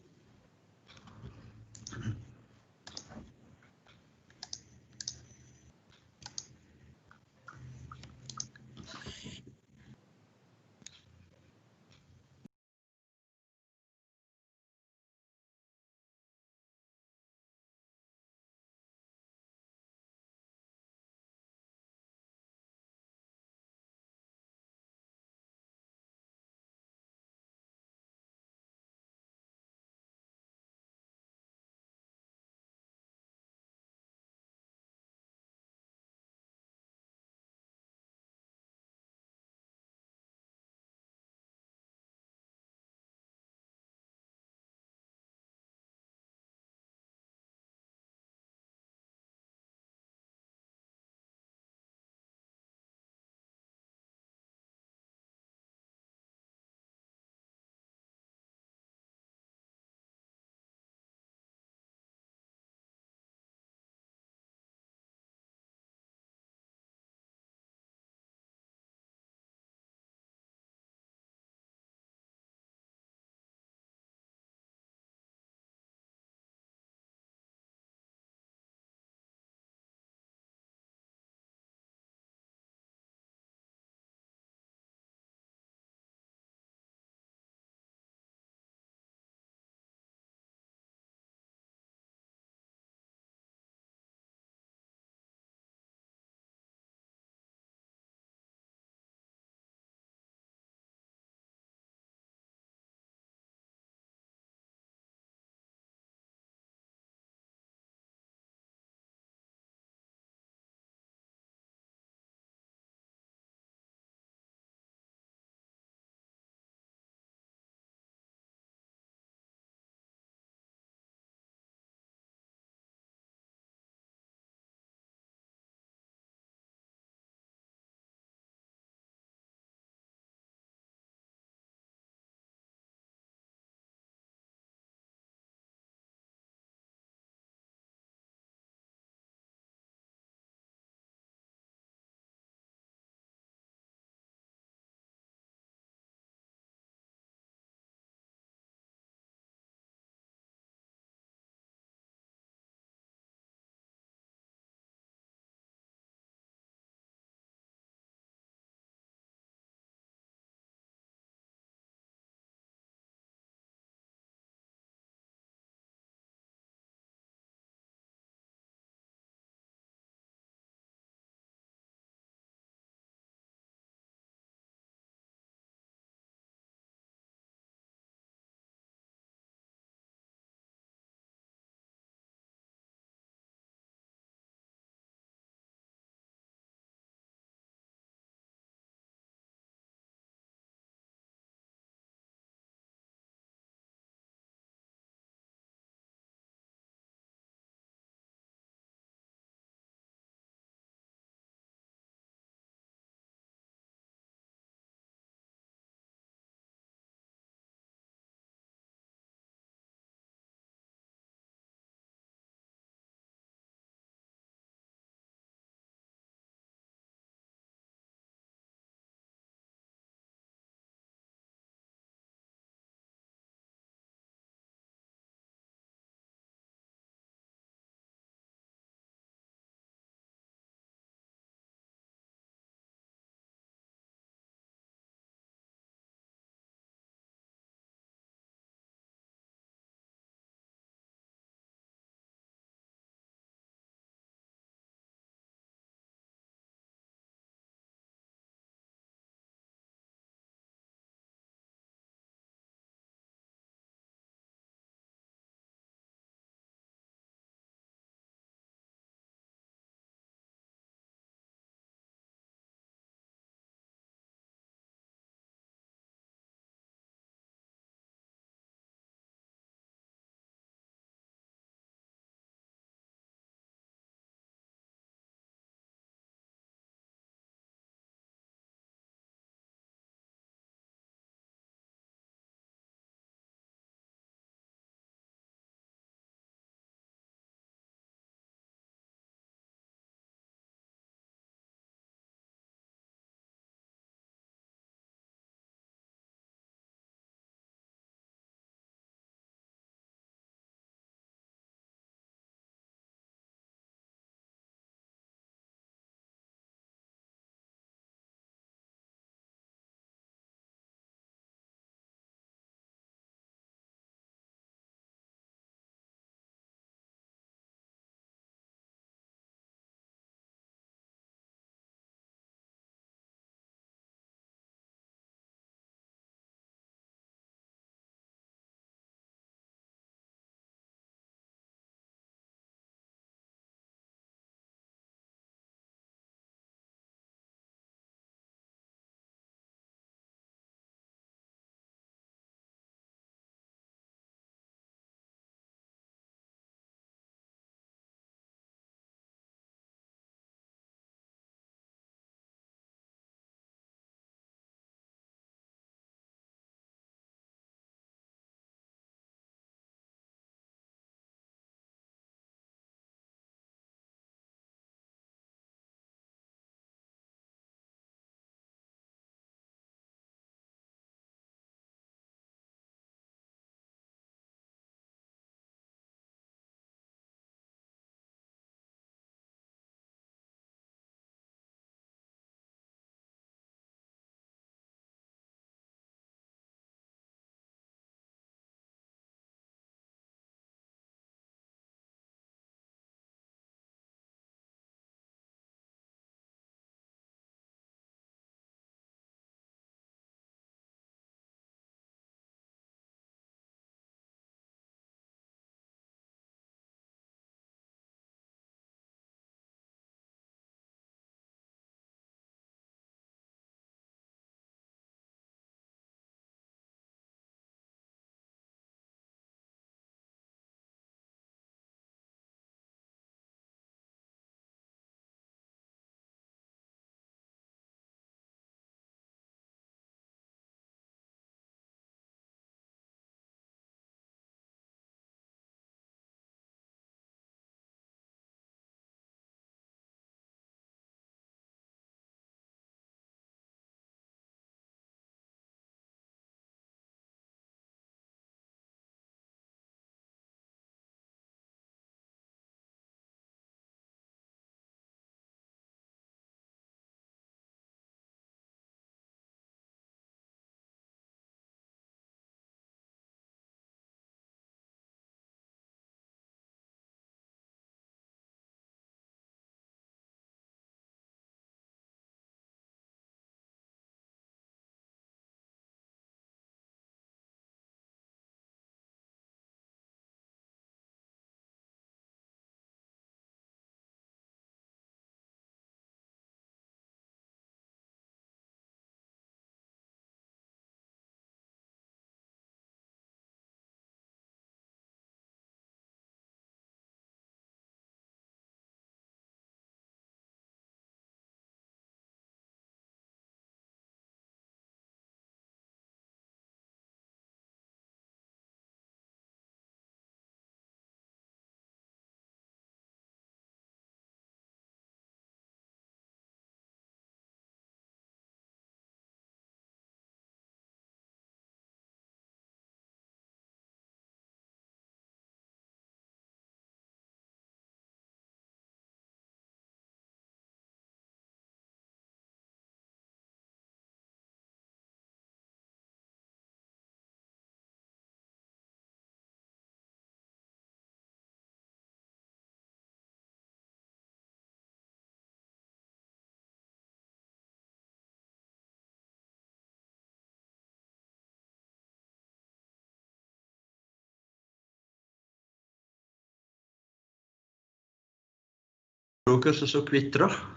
Brokers is ook weer terug.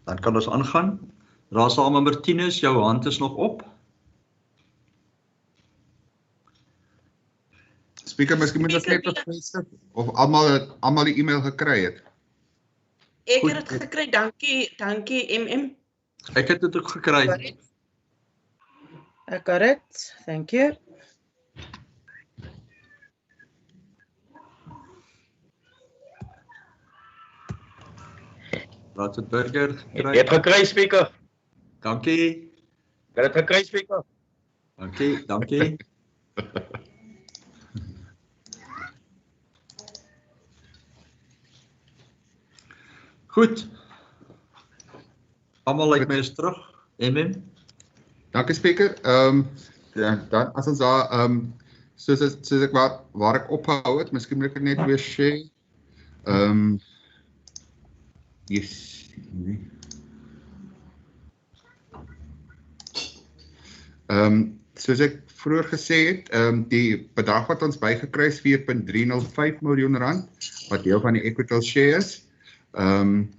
Dan kan ons aangaan. Raadsaal Martinus, jou hand is nog op. Speaker, miskien moet ons net bevestig of almal die e-mail gekry het. Ek het dit gekry, dankie MM. Ek het dit ook gekry. I got it. Thank you. Laat het burger Jy het gekry, speaker. Dankie. Jy het gekry, speaker. Dankie. Goed. Almal lyk my is terug. MM. Dankie Speaker. Ja, dan as ons daar soos ek waar ek ophou het, miskien moet ek dit net weer share. Yes. Nee. Soos ek vroeër gesê het, die bedrag wat ons bygekry is 4.305 miljoen rand, wat deel van die Equitel share is. En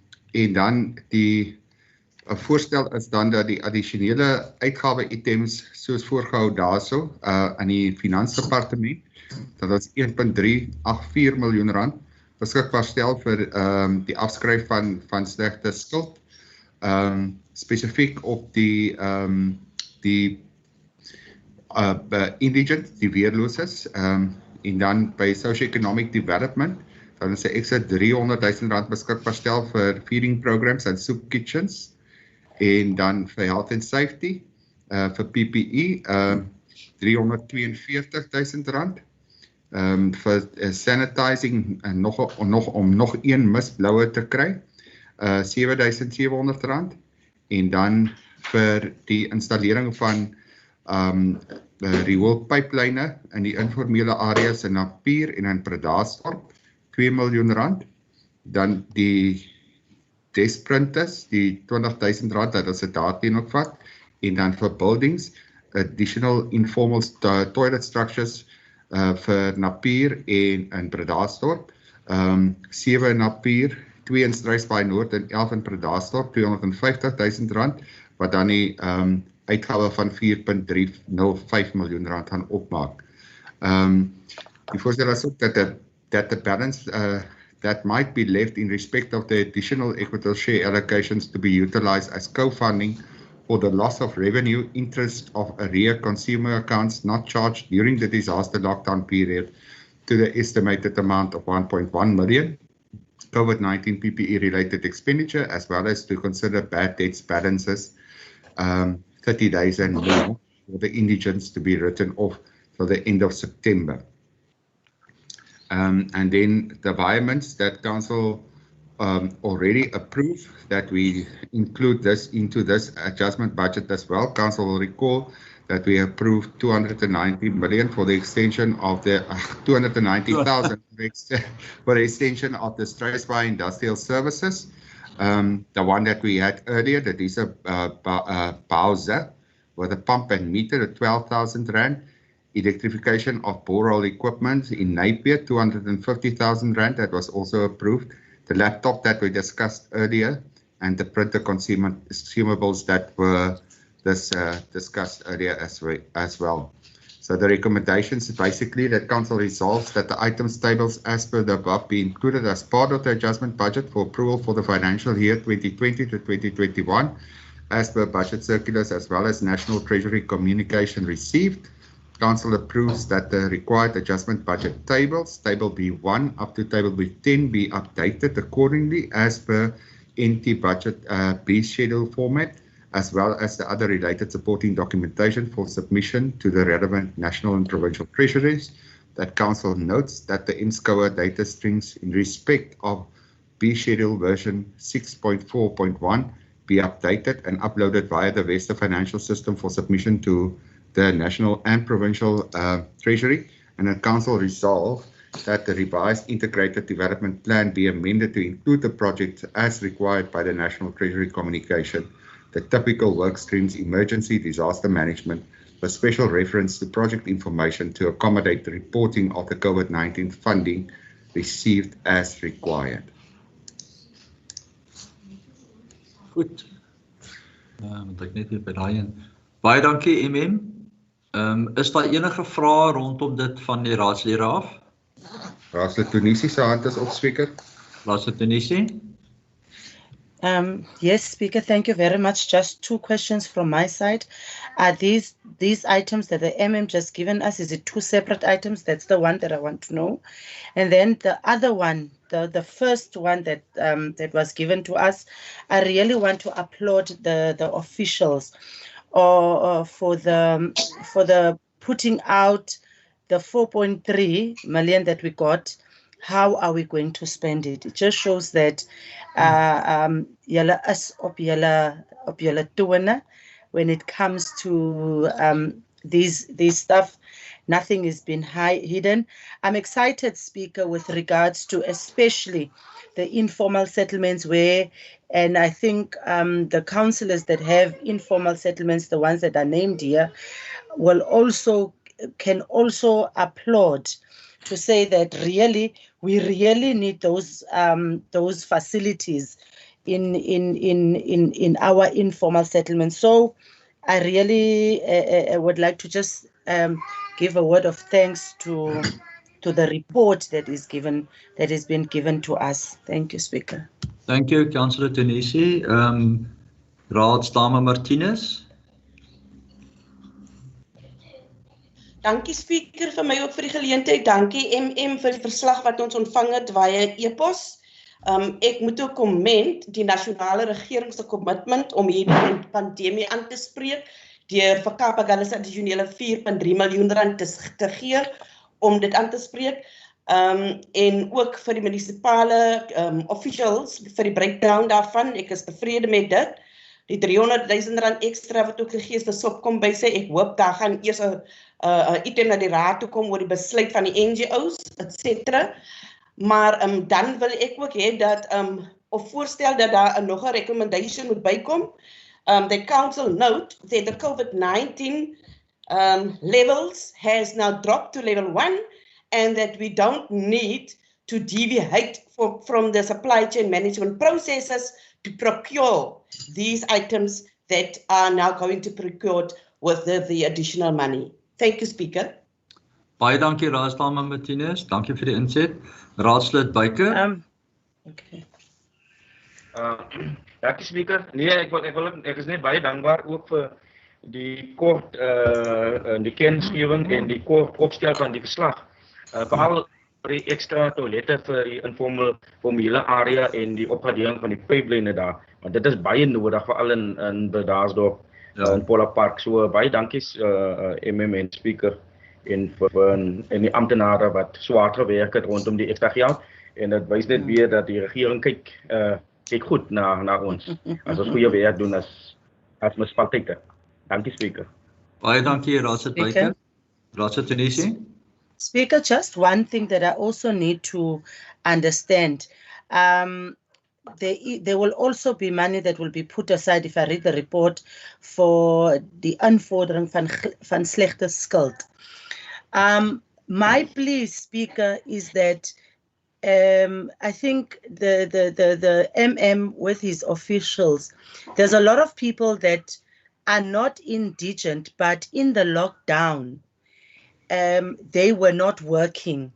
dan die voorstel is dan dat die addisionele uitgawe items soos voorgehou daarso aan die Finansdepartement, dat ons 1.384 miljoen rand beskikbaar stel vir die afskryf van slegte skuld, spesifiek op die indigent, die weerloses, en dan by socio-economic development, dan is 'n ekstra 300,000 rand beskikbaar stel vir feeding programs en soup kitchens, en dan vir health and safety, vir PPE, 342,000 rand, vir sanitizing en om nog een misbloue te kry, 7,700 rand, en dan vir die installering van rioolpyplyne in die informele areas in Napier en in Bredasdorp, 2 miljoen rand, dan die desprinters, die 20,000 rand, dat is het daarteen ook vat, en dan vir buildings, additional informal toilet structures vir Napier en in Bredasdorp, 7 in Napier, 2 in Struisbaai Noord en 11 in Bredasdorp, 250,000 rand, wat dan die uitgawe van 4.305 miljoen rand gaan opmaak. Die voorstel is ook that the balance that might be left in respect of the additional Equitel share allocations to be utilized as co-funding for the loss of revenue interest of arrear consumer accounts not charged during the disaster lockdown period to the estimated amount of 1.1 million COVID-19 PPE related expenditure, as well as to consider bad debts balances 30 days and more for the indigents to be written off till the end of September. And then the environments that Council already approved, that we include this into this adjustment budget as well. Council will recall that we approved 290 million for the extension of the 290,000 for the extension of the Struisbaai Industrial Services. The one that we had earlier, that is a Bowser with a pump and meter at 12,000 rand. Electrification of borehole equipment in Napier, 250,000 rand, that was also approved. The laptop that we discussed earlier, and the printer consumables that were discussed earlier as well. So the recommendations is basically that Council resolves that the items tables as per the above be included as part of the adjustment budget for approval for the financial year 2020 to 2021, as per budget circulars as well as National Treasury communication received. Council approves that the required adjustment budget tables, table B1 up to table B10, be updated accordingly as per NT budget B schedule format, as well as the other related supporting documentation for submission to the relevant national and provincial treasuries. That Council notes that the MSCOA data strings in respect of B schedule version 6.4.1 be updated and uploaded via the Vesta financial system for submission to the national and provincial treasury, and the Council resolve that the revised integrated development plan be amended to include the project as required by the National Treasury communication, the typical work streams emergency disaster management, with special reference to project information to accommodate the reporting of the COVID-19 funding received as required. Goed. Want ek net weer by daai een. Baie dankie MM. Is daar enige vrae rondom dit van die raadslede af? Raadslid Tunisi se hand is op, Speaker. Raadslid Tunisi. Yes, Speaker, thank you very much. Just 2 questions from my side. Are these items that the MM just given us, is it 2 separate items? That's the one that I want to know. And then the other one, the first one that that was given to us, I really want to applaud the officials for the putting out the 4.3 million that we got. How are we going to spend it? It just shows that julle is op julle tone when it comes to these stuff. Nothing has been hidden. I'm excited, Speaker, with regards to especially the informal settlements and I think the councillors that have informal settlements, the ones that are named here, can also applaud to say that we really need those facilities in our informal settlements. So I really would like to just give a word of thanks to the report that has been given to us. Thank you, Speaker. Thank you, Councillor Tunisi. Raadsdame Martinez. Dankie Speaker vir my ook vir die geleentheid. Dankie MM vir die verslag wat ons ontvang het via e-pos. Ek moet ook komment die nasionale regering se kommitment om hierdie pandemie aan te spreek deur vir Kaapagala se addisionele 4.3 miljoen rand te gee om dit aan te spreek. En ook vir die munisipale officials vir die breakdown daarvan. Ek is tevrede met dit. Die 300.000 rand ekstra wat ook gegee is vir Sopkom by sê, ek hoop daar gaan eers 'n item na die raad toe kom oor die besluit van die NGO's, etc. Maar dan wil ek ook hê dat of voorstel dat daar nog 'n recommendation moet bykom. The council note that the COVID-19 levels has now dropped to level 1 and that we don't need to deviate from the supply chain management processes to procure these items that are now going to be procured with the additional money. Thank you, Speaker. Baie dankie Raadsdame Martinez. Dankie vir die inset. Raadslid Buyker. Okay. Dankie Speaker. Nee, ek is net baie dankbaar ook vir die kort die kennisgewing en die kort opstel van die verslag. Veral vir die ekstra toilette vir die informele area en die opgradering van die pipeline daar. Want dit is baie nodig veral in Bredasdorp in Pola Park. So baie dankie MM en Speaker en die amptenare wat swaar gewerk het rondom die ekstra geld. En dit wys net weer dat die regering kyk goed na ons. As ons goeie werk doen as munisipaliteite. Dankie Speaker. Baie dankie Raadslid Buyker. Raadslid Tunisi. Speaker, just one thing that I also need to understand. There will also be money that will be put aside, if I read the report, for die invordering van slegte skuld. My plea, Speaker, is that I think the MM with his officials, there's a lot of people that are not indigent, but in the lockdown, they were not working.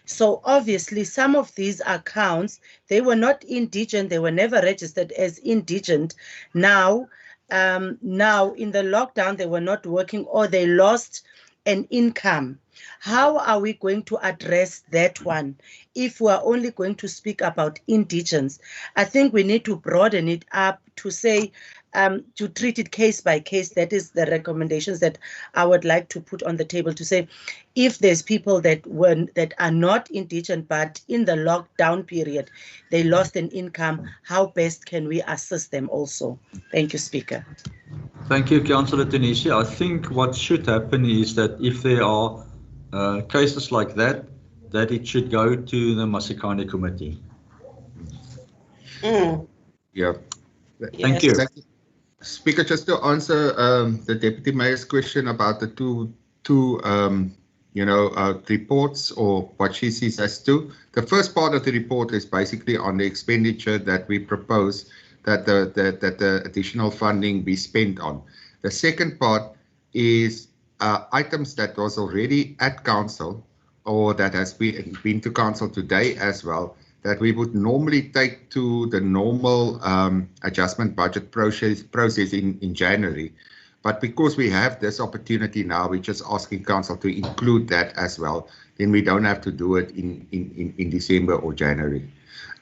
So obviously some of these accounts, they were not indigent, they were never registered as indigent. Now in the lockdown, they were not working or they lost an income. How are we going to address that one if we are only going to speak about indigents? I think we need to broaden it up to say, to treat it case by case. That is the recommendations that I would like to put on the table to say, if there's people that are not indigent, but in the lockdown period, they lost an income, how best can we assist them also? Thank you, Speaker. Thank you, Councillor Tunisi. I think what should happen is that if there are cases like that it should go to the Masikane Committee. Yeah. Thank you. Speaker, just to answer the Deputy Mayor's question about the two reports or what she sees as two. The first part of the report is basically on the expenditure that we propose that the additional funding be spent on. The second part is items that was already at council or that has been to council today as well, that we would normally take to the normal adjustment budget process in January. But because we have this opportunity now, we're just asking council to include that as well. Then we don't have to do it in December or January.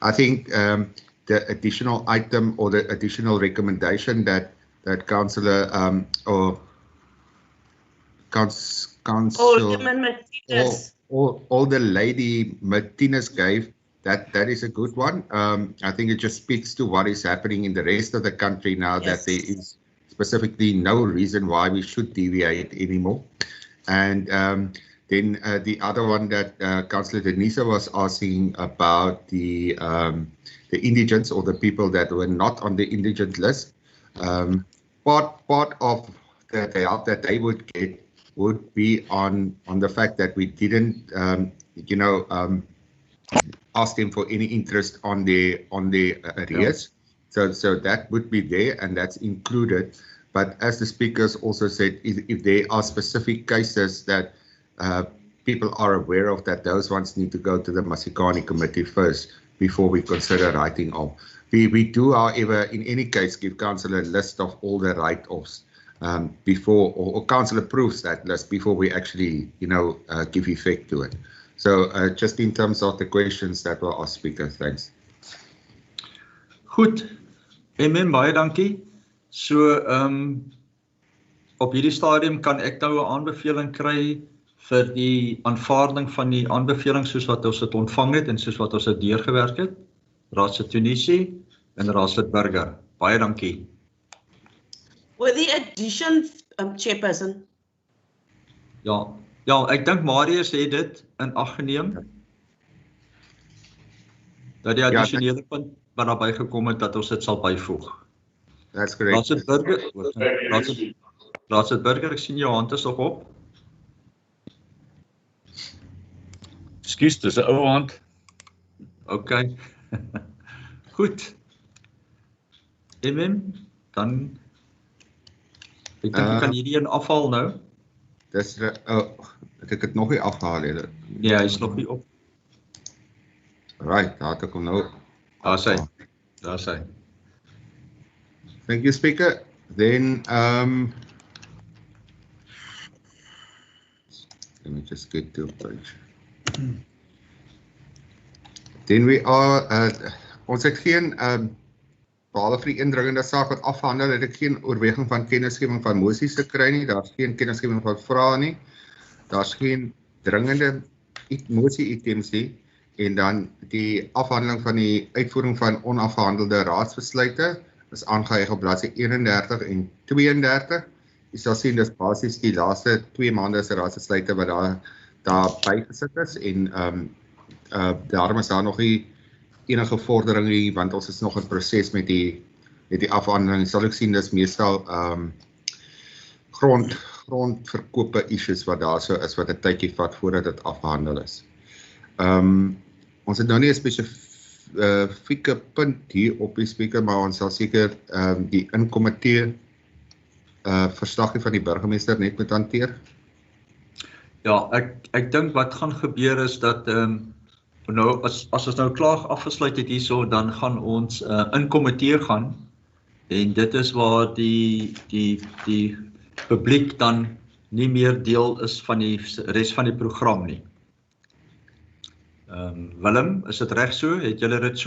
I think the additional item or the additional recommendation that Councillor or Older Lady Martinez gave, that is a good one. I think it just speaks to what is happening in the rest of the country now, that there is specifically no reason why we should deviate anymore. And then the other one that Councillor Denisa was asking about the indigents or the people that were not on the indigent list. Part of the help that they would get would be on the fact that we didn't, ask them for any interest on their arrears. So that would be there, and that's included. But as the speakers also said, if there are specific cases that people are aware of, that those ones need to go to the Masikani committee first before we consider writing off. We do, however, in any case, give council a list of all the write-offs before, or council approves that list before we actually, give effect to it. So just in terms of the questions that were asked, speaker, thanks. Goed, baie dankie. So op hierdie stadium kan ek nou 'n aanbeveling kry vir die aanvaarding van die aanbevelings soos wat ons dit ontvang het en soos wat ons dit deurgewerk het. Raadslid Tunisi en Raadslid Burger. Baie dankie. With the addition, Chairperson. Ja, ek dink Marius het dit in ag geneem. Dat die addisionele punt wat daarbey gekom het, dat ons dit sal byvoeg. That's correct. Raadslid Burger, ek sien jou hand is nog op. Ekskuus, dis 'n ou hand. Okay. Goed. Dan ek dink ek kan hierdie een afhaal nou. Dis ek het nog nie afgehaal het. Ja, hy is nog nie op. Right, daar het ek hom nou. Daar sy. Thank you, Speaker. Then let me just get to a page. Then we are ons het geen behalwe vir die indringende saak wat afhandel, het ek geen oorweging van kennisgewing van moties te kry nie. Daar's geen kennisgewing van vrae nie. Daar's geen dringende mosie items nie. En dan die afhandeling van die uitvoering van onafgehandelde raadsbesluite is aangeheg op bladsy 31 en 32. Jy sal sien dis basies die laaste 2 maande se raadsbesluite wat daar bygesit is, en daarom is daar nog nie enige vordering nie, want ons is nog in proses met die afhandeling. Sal ek sien dis meestal grondverkope issues wat daar so is, wat 'n tydjie vat voordat dit afgehandel is. Ons het nou nie 'n spesifieke punt hier op die speaker, maar ons sal seker die inkomitee verslag van die burgemeester net moet hanteer. Ja, ek dink wat gaan gebeur is dat nou as ons nou klaar afgesluit het hierso, dan gaan ons in komitee gaan, en dit is waar die publiek dan nie meer deel is van die res van die program nie. Willem, is dit reg so? Het julle dit so